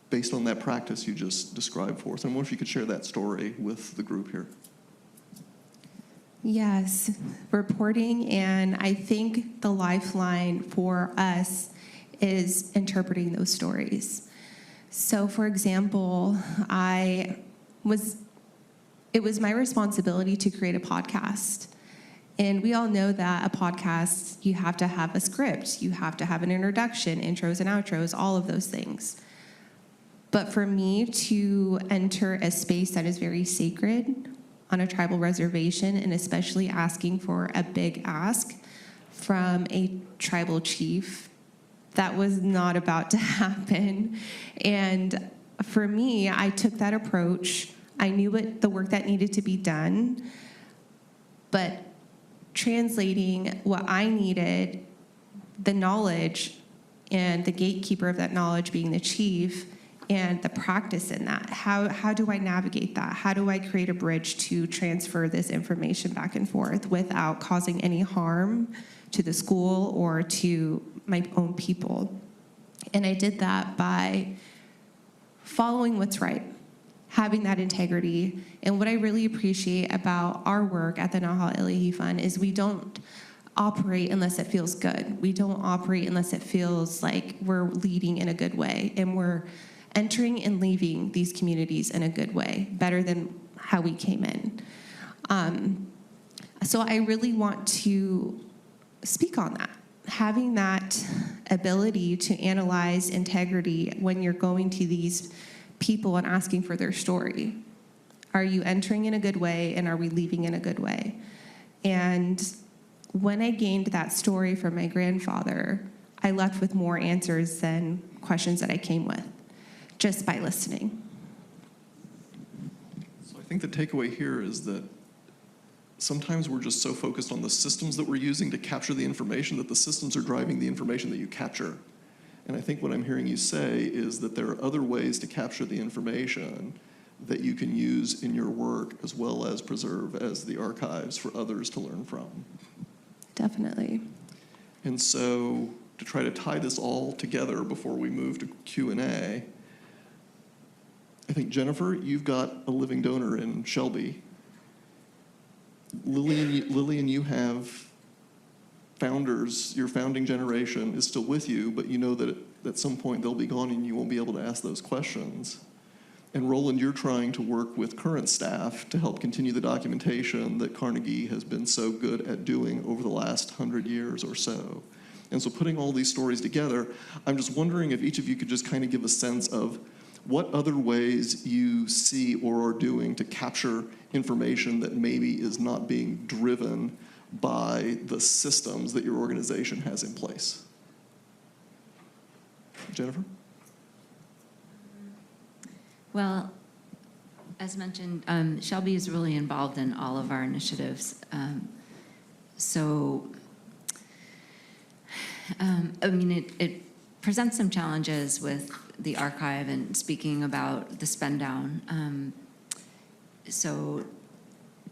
based on that practice you just described for us. And I wonder if you could share that story with the group here. Yes, reporting, and I think the lifeline for us is interpreting those stories. So, for example, it was my responsibility to create a podcast. And we all know that a podcast, you have to have a script, you have to have an introduction, intros and outros, all of those things. But for me to enter a space that is very sacred on a tribal reservation, and especially asking for a big ask from a tribal chief, that was not about to happen. And for me, I took that approach. I knew the work that needed to be done, but translating what I needed, the knowledge, and the gatekeeper of that knowledge being the chief, and the practice in that. How do I navigate that? How do I create a bridge to transfer this information back and forth without causing any harm to the school or to my own people? And I did that by following what's right, having that integrity. And what I really appreciate about our work at the Naha Ilihi Fund is we don't operate unless it feels good. We don't operate unless it feels like we're leading in a good way, and we're entering and leaving these communities in a good way, better than how we came in. So I really want to speak on that. Having that ability to analyze integrity when you're going to these people and asking for their story. Are you entering in a good way, and are we leaving in a good way? And when I gained that story from my grandfather, I left with more answers than questions that I came with, just by listening. So I think the takeaway here is that sometimes we're just so focused on the systems that we're using to capture the information that the systems are driving the information that you capture. And I think what I'm hearing you say is that there are other ways to capture the information that you can use in your work, as well as preserve as the archives for others to learn from. Definitely. And so to try to tie this all together before we move to Q&A, I think, Jennifer, you've got a living donor in Shelby. Lillian, you have founders. Your founding generation is still with you, but you know that at some point they'll be gone and you won't be able to ask those questions. And Roland, you're trying to work with current staff to help continue the documentation that Carnegie has been so good at doing over the last 100 years or so. And so putting all these stories together, I'm just wondering if each of you could just kind of give a sense of what other ways you see or are doing to capture information that maybe is not being driven by the systems that your organization has in place. Jennifer? Well, as mentioned, Shelby is really involved in all of our initiatives. It presents some challenges with the archive and speaking about the spend down. So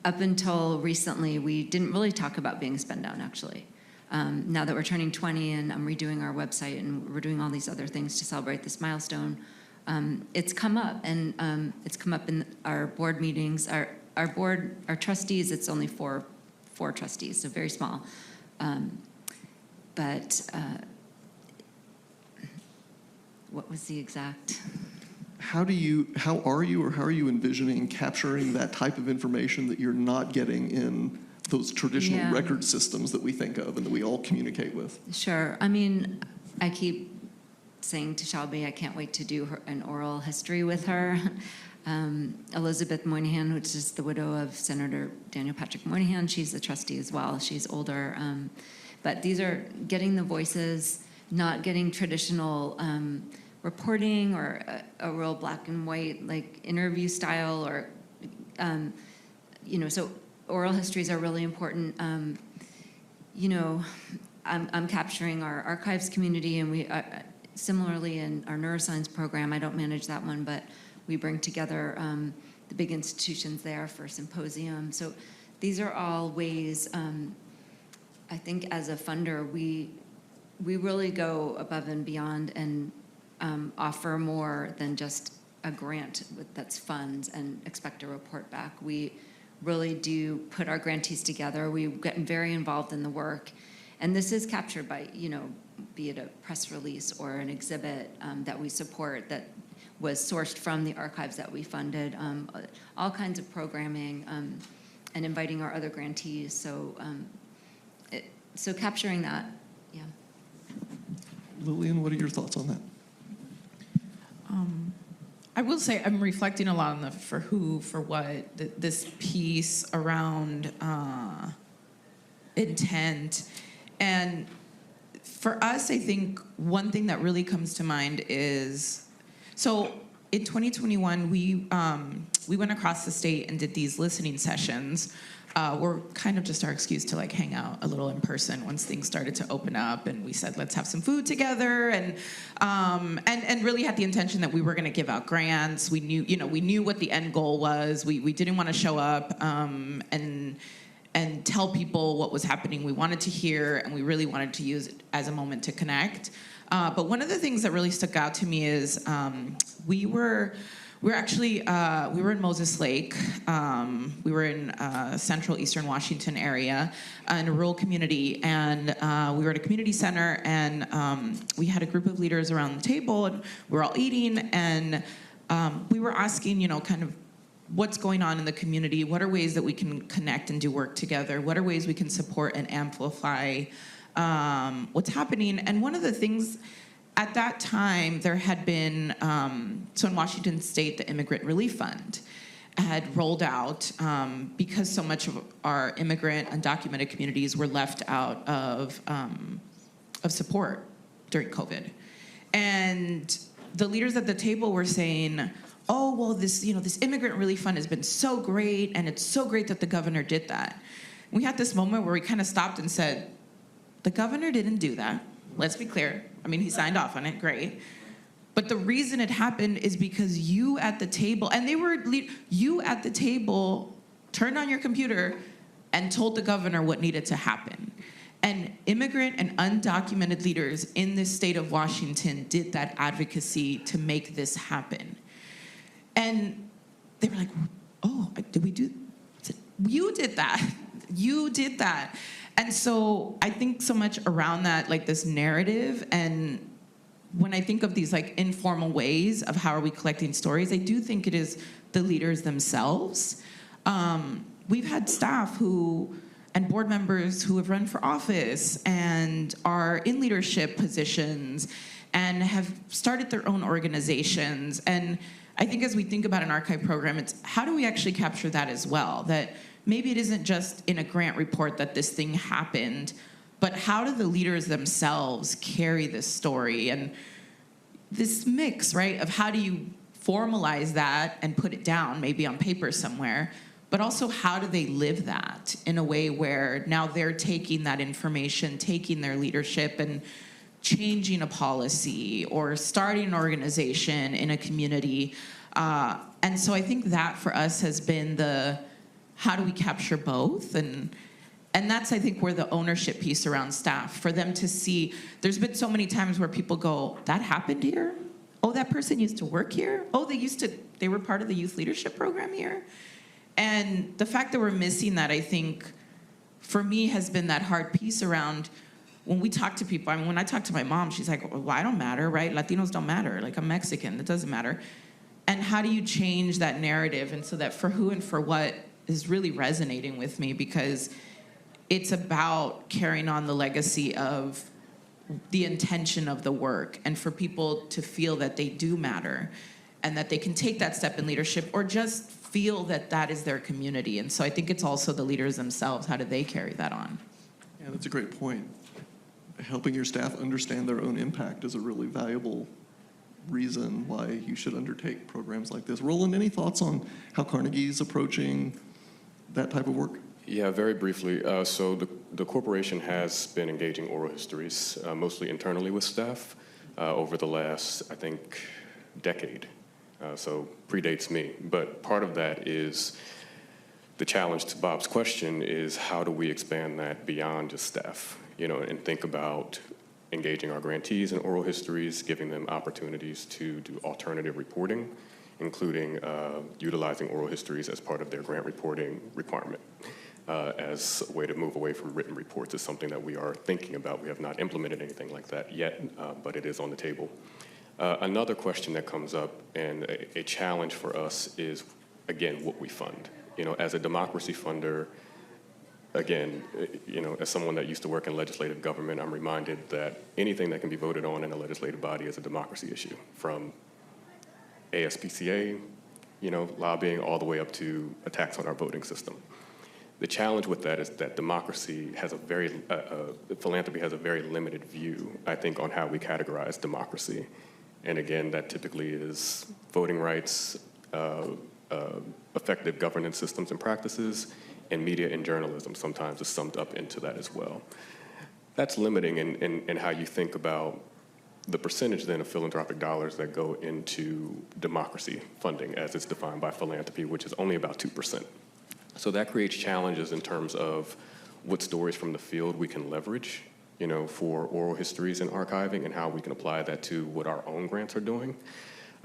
up until recently, we didn't really talk about being spend down, actually. Now that we're turning 20 and I'm redoing our website and we're doing all these other things to celebrate this milestone, it's come up, and it's come up in our board meetings. Our board, our trustees, it's only four trustees, so very small. What was the exact? How are you envisioning capturing that type of information that you're not getting in those traditional record systems that we think of and that we all communicate with? Sure. I mean, I keep saying to Shelby, I can't wait to do an oral history with her. Elizabeth Moynihan, which is the widow of Senator Daniel Patrick Moynihan, she's a trustee as well. She's older. But these are getting the voices, not getting traditional reporting or a real black and white like interview style, or so oral histories are really important. I'm capturing our archives community, and we similarly in our neuroscience program, I don't manage that one, but we bring together the big institutions there for a symposium. So these are all ways, I think as a funder, we really go above and beyond and offer more than just a grant that's funds and expect a report back. We really do put our grantees together. We get very involved in the work, And this is captured by, be it a press release or an exhibit that we support that was sourced from the archives that we funded, all kinds of programming, and inviting our other grantees. So capturing that, yeah. Lillian, what are your thoughts on that? I will say I'm reflecting a lot on the for who, for what, this piece around intent. And for us, I think one thing that really comes to mind is, so in 2021, we went across the state and did these listening sessions. Were kind of just our excuse to like hang out a little in person once things started to open up, and we said let's have some food together, and really had the intention that we were going to give out grants. We knew what the end goal was. We didn't want to show up and tell people what was happening. We wanted to hear, and we really wanted to use it as a moment to connect. But one of the things that really stuck out to me is we were in Moses Lake. We were in central eastern Washington area in a rural community, and we were at a community center, and we had a group of leaders around the table, and we were all eating, and we were asking, kind of what's going on in the community, what are ways that we can connect and do work together, what are ways we can support and amplify what's happening. And one of the things at that time, there had been, so in Washington State, the Immigrant Relief Fund had rolled out because so much of our immigrant undocumented communities were left out of support during COVID. And the leaders at the table were saying, oh, well, this Immigrant Relief Fund has been so great, and it's so great that the governor did that. We had this moment where we kind of stopped and said, the governor didn't do that. Let's be clear. I mean, he signed off on it, great. But the reason it happened is because you at the table, and you at the table turned on your computer and told the governor what needed to happen. And immigrant and undocumented leaders in this state of Washington did that advocacy to make this happen. And they were like, oh, did we do? I said, you did that. You did that. And so I think so much around that, like this narrative, and when I think of these like informal ways of how are we collecting stories, I do think it is the leaders themselves. We've had staff and board members who have run for office and are in leadership positions and have started their own organizations. And I think as we think about an archive program, it's how do we actually capture that as well? That maybe it isn't just in a grant report that this thing happened, but how do the leaders themselves carry this story? And this mix, right, of how do you formalize that and put it down, maybe on paper somewhere, but also how do they live that in a way where now they're taking that information, taking their leadership and changing a policy or starting an organization in a community. And so I think that for us has been the how do we capture both? And that's, I think, where the ownership piece around staff, for them to see, there's been so many times where people go, that happened here? Oh, that person used to work here? Oh, they were part of the youth leadership program here? And the fact that we're missing that, I think, for me, has been that hard piece around when we talk to people. I mean, when I talk to my mom, she's like, well, I don't matter, right? Latinos don't matter. Like, I'm Mexican. It doesn't matter. And how do you change that narrative? And so that for who and for what is really resonating with me, because it's about carrying on the legacy of the intention of the work, and for people to feel that they do matter and that they can take that step in leadership or just feel that that is their community. And so I think it's also the leaders themselves. How do they carry that on? Yeah, that's a great point. Helping your staff understand their own impact is a really valuable reason why you should undertake programs like this. Roland, any thoughts on how Carnegie's approaching that type of work? Yeah, very briefly. So the corporation has been engaging oral histories, mostly internally with staff, over the last, I think, decade. So predates me. But part of that is the challenge to Bob's question is how do we expand that beyond just staff, and think about engaging our grantees in oral histories, giving them opportunities to do alternative reporting, including utilizing oral histories as part of their grant reporting requirement. as a way to move away from written reports is something that we are thinking about. We have not implemented anything like that yet, but it is on the table. Another question that comes up and a challenge for us is, again, what we fund. As a democracy funder, again, as someone that used to work in legislative government, I'm reminded that anything that can be voted on in a legislative body is a democracy issue, from ASPCA, lobbying, all the way up to attacks on our voting system. The challenge with that is that democracy has philanthropy has a very limited view, I think, on how we categorize democracy. And again, that typically is voting rights, effective governance systems and practices, and media and journalism sometimes is summed up into that as well. That's limiting in how you think about the percentage then of philanthropic dollars that go into democracy funding as it's defined by philanthropy, which is only about 2%. So that creates challenges in terms of what stories from the field we can leverage, for oral histories and archiving, and how we can apply that to what our own grants are doing.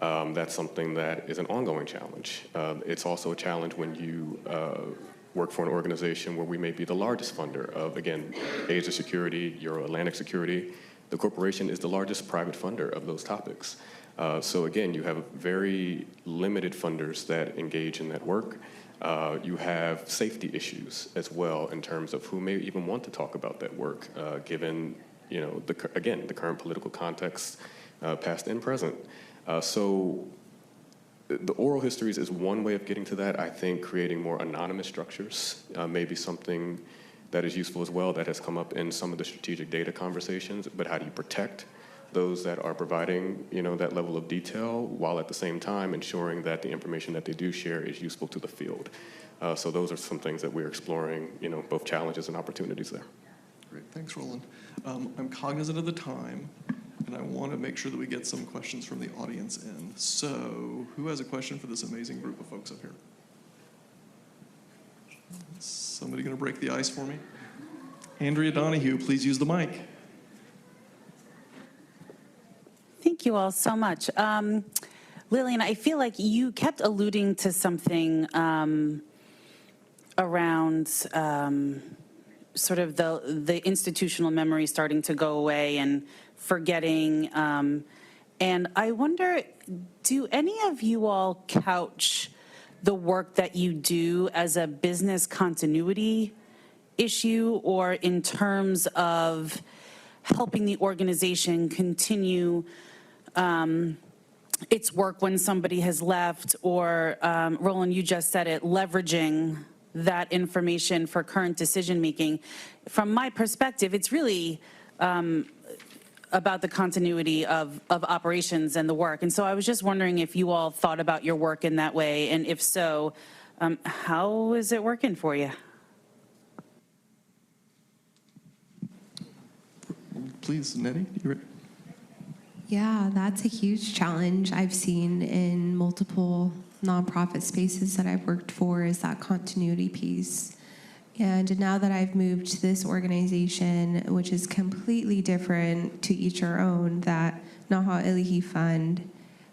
That's something that is an ongoing challenge. It's also a challenge when you work for an organization where we may be the largest funder of, again, Asia Security, Euro-Atlantic Security. The corporation is the largest private funder of those topics. So again, you have very limited funders that engage in that work. You have safety issues as well in terms of who may even want to talk about that work, given, the current political context, past and present. So the oral histories is one way of getting to that. I think creating more anonymous structures may be something that is useful as well, that has come up in some of the strategic data conversations. But how do you protect those that are providing, that level of detail, while at the same time ensuring that the information that they do share is useful to the field? So those are some things that we're exploring, both challenges and opportunities there. Great, thanks, Roland. I'm cognizant of the time, and I want to make sure that we get some questions from the audience in. So who has a question for this amazing group of folks up here? Somebody going to break the ice for me? Andrea Donahue, please use the mic. Thank you all so much. Lillian, I feel like you kept alluding to something around sort of the institutional memory starting to go away and forgetting. And I wonder, do any of you all couch the work that you do as a business continuity issue, or in terms of helping the organization continue its work when somebody has left, or Roland, you just said it, leveraging that information for current decision making? From my perspective, it's really about the continuity of operations and the work. And so I was just wondering if you all thought about your work in that way, and if so, how is it working for you? Please, Nettie, you ready? Yeah, that's a huge challenge I've seen in multiple nonprofit spaces that I've worked for, is that continuity piece. And now that I've moved to this organization, which is completely different, to each our own, that Naha Ilihi Fund,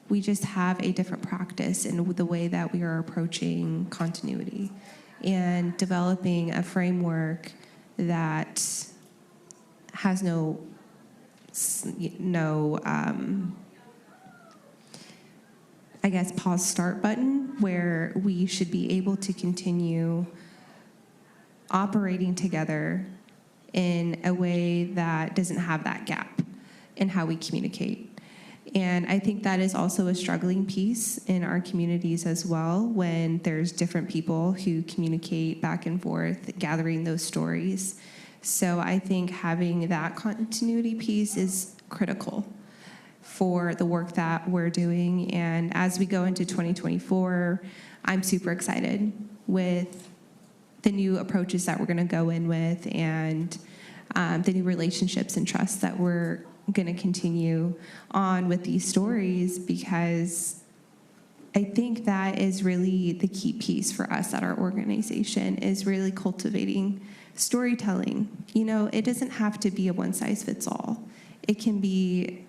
we just have a different practice in the way that we are approaching continuity and developing a framework that has no I guess, pause start button, where we should be able to continue operating together in a way that doesn't have that gap in how we communicate. And I think that is also a struggling piece in our communities as well, when there's different people who communicate back and forth, gathering those stories. So I think having that continuity piece is critical for the work that we're doing. And as we go into 2024, I'm super excited with the new approaches that we're going to go in with, and the new relationships and trust that we're going to continue on with these stories, because I think that is really the key piece for us at our organization, is really cultivating storytelling. It doesn't have to be a one-size-fits-all. It can be,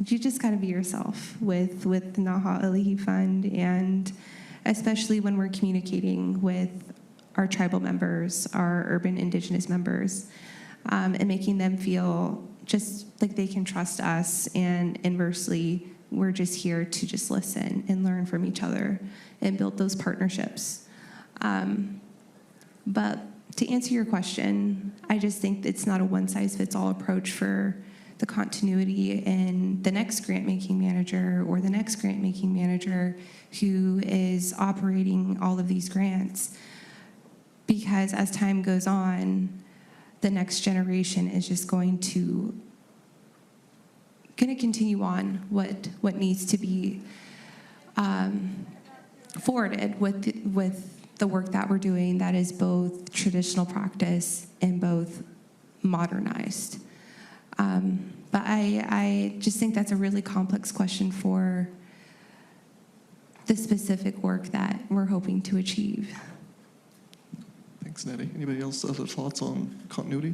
you just got to be yourself with Naha Ilihi Fund, and especially when we're communicating with our tribal members, our urban indigenous members, and making them feel just like they can trust us, and inversely, we're just here to just listen and learn from each other and build those partnerships. But to answer your question, I just think it's not a one-size-fits-all approach for the continuity in the next grant-making manager or the next grant-making manager who is operating all of these grants. Because as time goes on, the next generation is just going to continue on what needs to be forwarded with the work that we're doing that is both traditional practice and both modernized. But I just think that's a really complex question for the specific work that we're hoping to achieve. Thanks, Nettie. Anybody else other thoughts on continuity?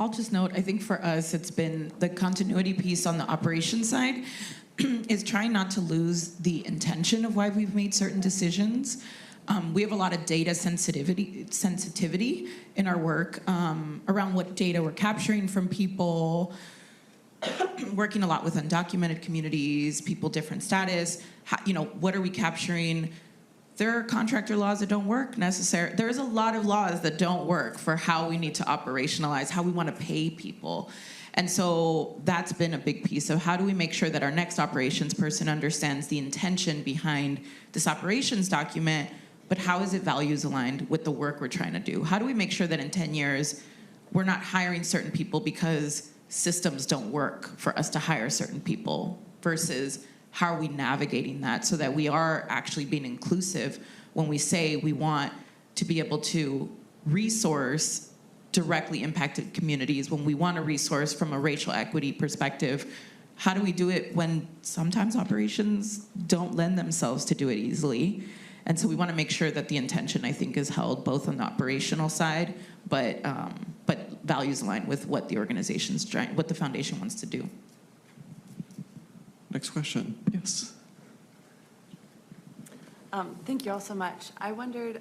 I'll just note, I think for us, it's been the continuity piece on the operations side is trying not to lose the intention of why we've made certain decisions. We have a lot of data sensitivity in our work around what data we're capturing from people, working a lot with undocumented communities, people different status, what are we capturing? There are contractor laws that don't work necessarily. There's a lot of laws that don't work for how we need to operationalize, how we want to pay people. And so that's been a big piece of how do we make sure that our next operations person understands the intention behind this operations document, but how is it values aligned with the work we're trying to do? How do we make sure that in 10 years, we're not hiring certain people because systems don't work for us to hire certain people versus how are we navigating that so that we are actually being inclusive when we say we want to be able to resource directly impacted communities, when we want to resource from a racial equity perspective? How do we do it when sometimes operations don't lend themselves to do it easily? And so we want to make sure that the intention, I think, is held both on the operational side, but values align with what the organization's trying, what the foundation wants to do. Next question. Yes. Thank you all so much. I wondered,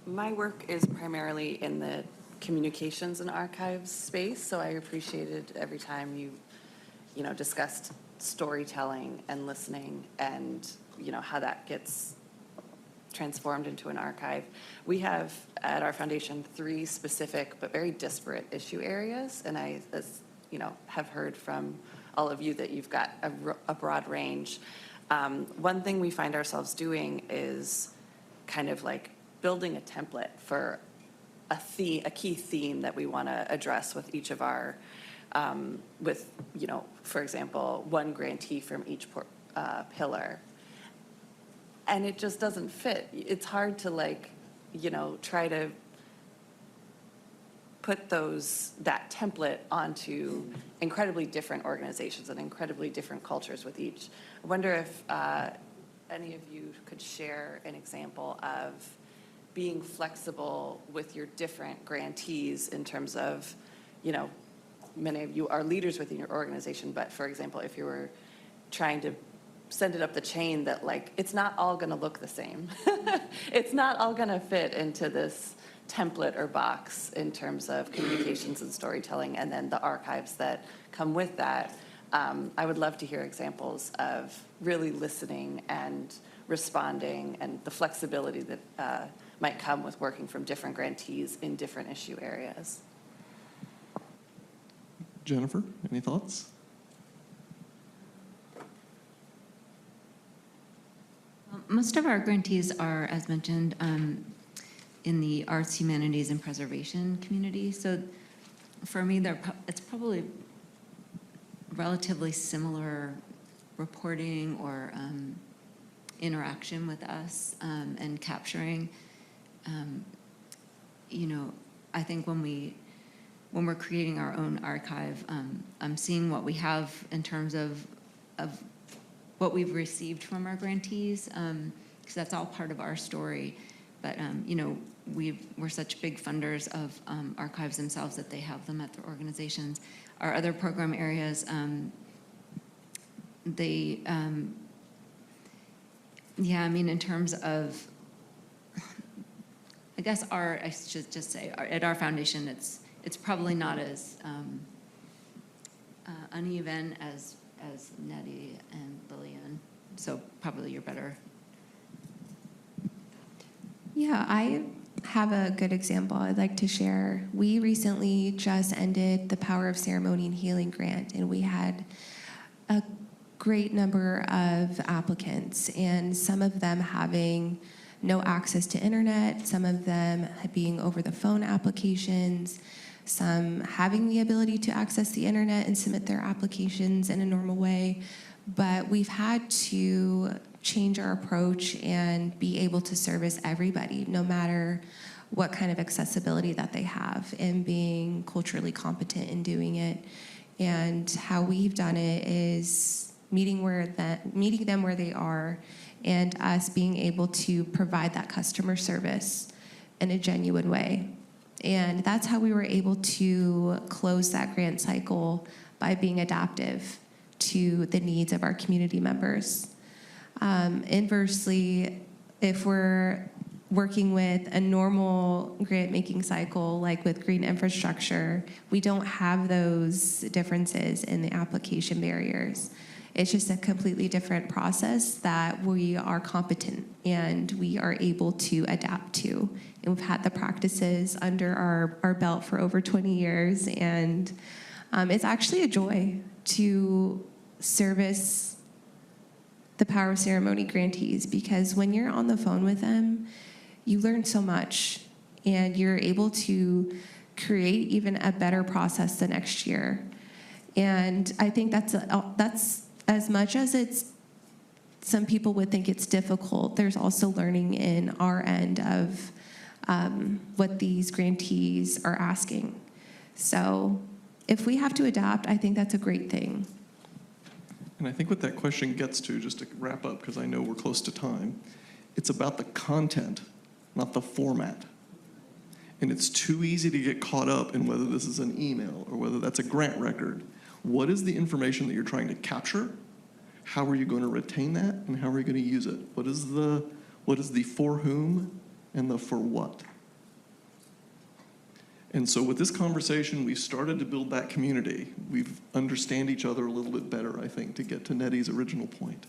my work is primarily in the communications and archives space, so I appreciated every time you discussed storytelling and listening and, how that gets transformed into an archive. We have at our foundation 3 specific but very disparate issue areas, and I, have heard from all of you that you've got a broad range. One thing we find ourselves doing is kind of like building a template for a key theme that we want to address with each of our, for example, one grantee from each pillar. And it just doesn't fit. It's hard to try to put that template onto incredibly different organizations and incredibly different cultures with each. I wonder if any of you could share an example of being flexible with your different grantees in terms of, many of you are leaders within your organization, but for example, if you were trying to send it up the chain that it's not all gonna look the same. It's not all gonna fit into this template or box in terms of communications and storytelling, and then the archives that come with that. I would love to hear examples of really listening and responding and the flexibility that might come with working from different grantees in different issue areas. Jennifer, any thoughts? Most of our grantees are, as mentioned, in the arts, humanities, and preservation community. So for me, it's probably relatively similar reporting or interaction with us and capturing. I think when we're creating our own archive, I'm seeing what we have in terms of what we've received from our grantees, because that's all part of our story. But we're such big funders of archives themselves that they have them at their organizations. Our other program areas, in terms of guess I should just say, at our foundation, it's probably not as uneven as Nettie and Lillian, so probably you're better. Yeah, I have a good example I'd like to share. We recently just ended the Power of Ceremony and Healing grant, and we had a great number of applicants, and some of them having no access to internet, some of them being over the phone applications, some having the ability to access the internet and submit their applications in a normal way. But we've had to change our approach and be able to service everybody, no matter what kind of accessibility that they have, and being culturally competent in doing it. And how we've done it is meeting them where they are, and us being able to provide that customer service in a genuine way. And that's how we were able to close that grant cycle, by being adaptive to the needs of our community members. Inversely, if we're working with a normal grant making cycle, like with green infrastructure, we don't have those differences in the application barriers. It's just a completely different process that we are competent and we are able to adapt to. And we've had the practices under our belt for over 20 years, and it's actually a joy to service the Power of Ceremony grantees, because when you're on the phone with them, you learn so much, and you're able to create even a better process the next year. And I think that's as much as it's, some people would think it's difficult, there's also learning in our end of what these grantees are asking. So if we have to adapt, I think that's a great thing. And I think what that question gets to, just to wrap up, because I know we're close to time, it's about the content, not the format. And it's too easy to get caught up in whether this is an email or whether that's a grant record. What is the information that you're trying to capture? How are you going to retain that? And how are you going to use it? What is the for whom and the for what? And so with this conversation, we've started to build that community. We understand each other a little bit better, I think, to get to Nettie's original point.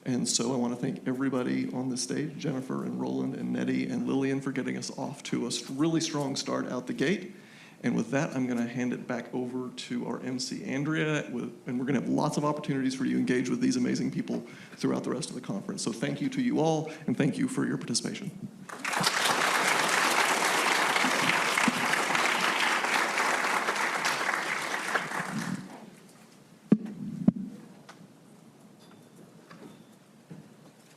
And so I want to thank everybody on the stage, Jennifer and Roland and Nettie and Lillian, for getting us off to a really strong start out the gate. And with that, I'm going to hand it back over to our MC, Andrea, and we're going to have lots of opportunities for you to engage with these amazing people throughout the rest of the conference. So thank you to you all, and thank you for your participation.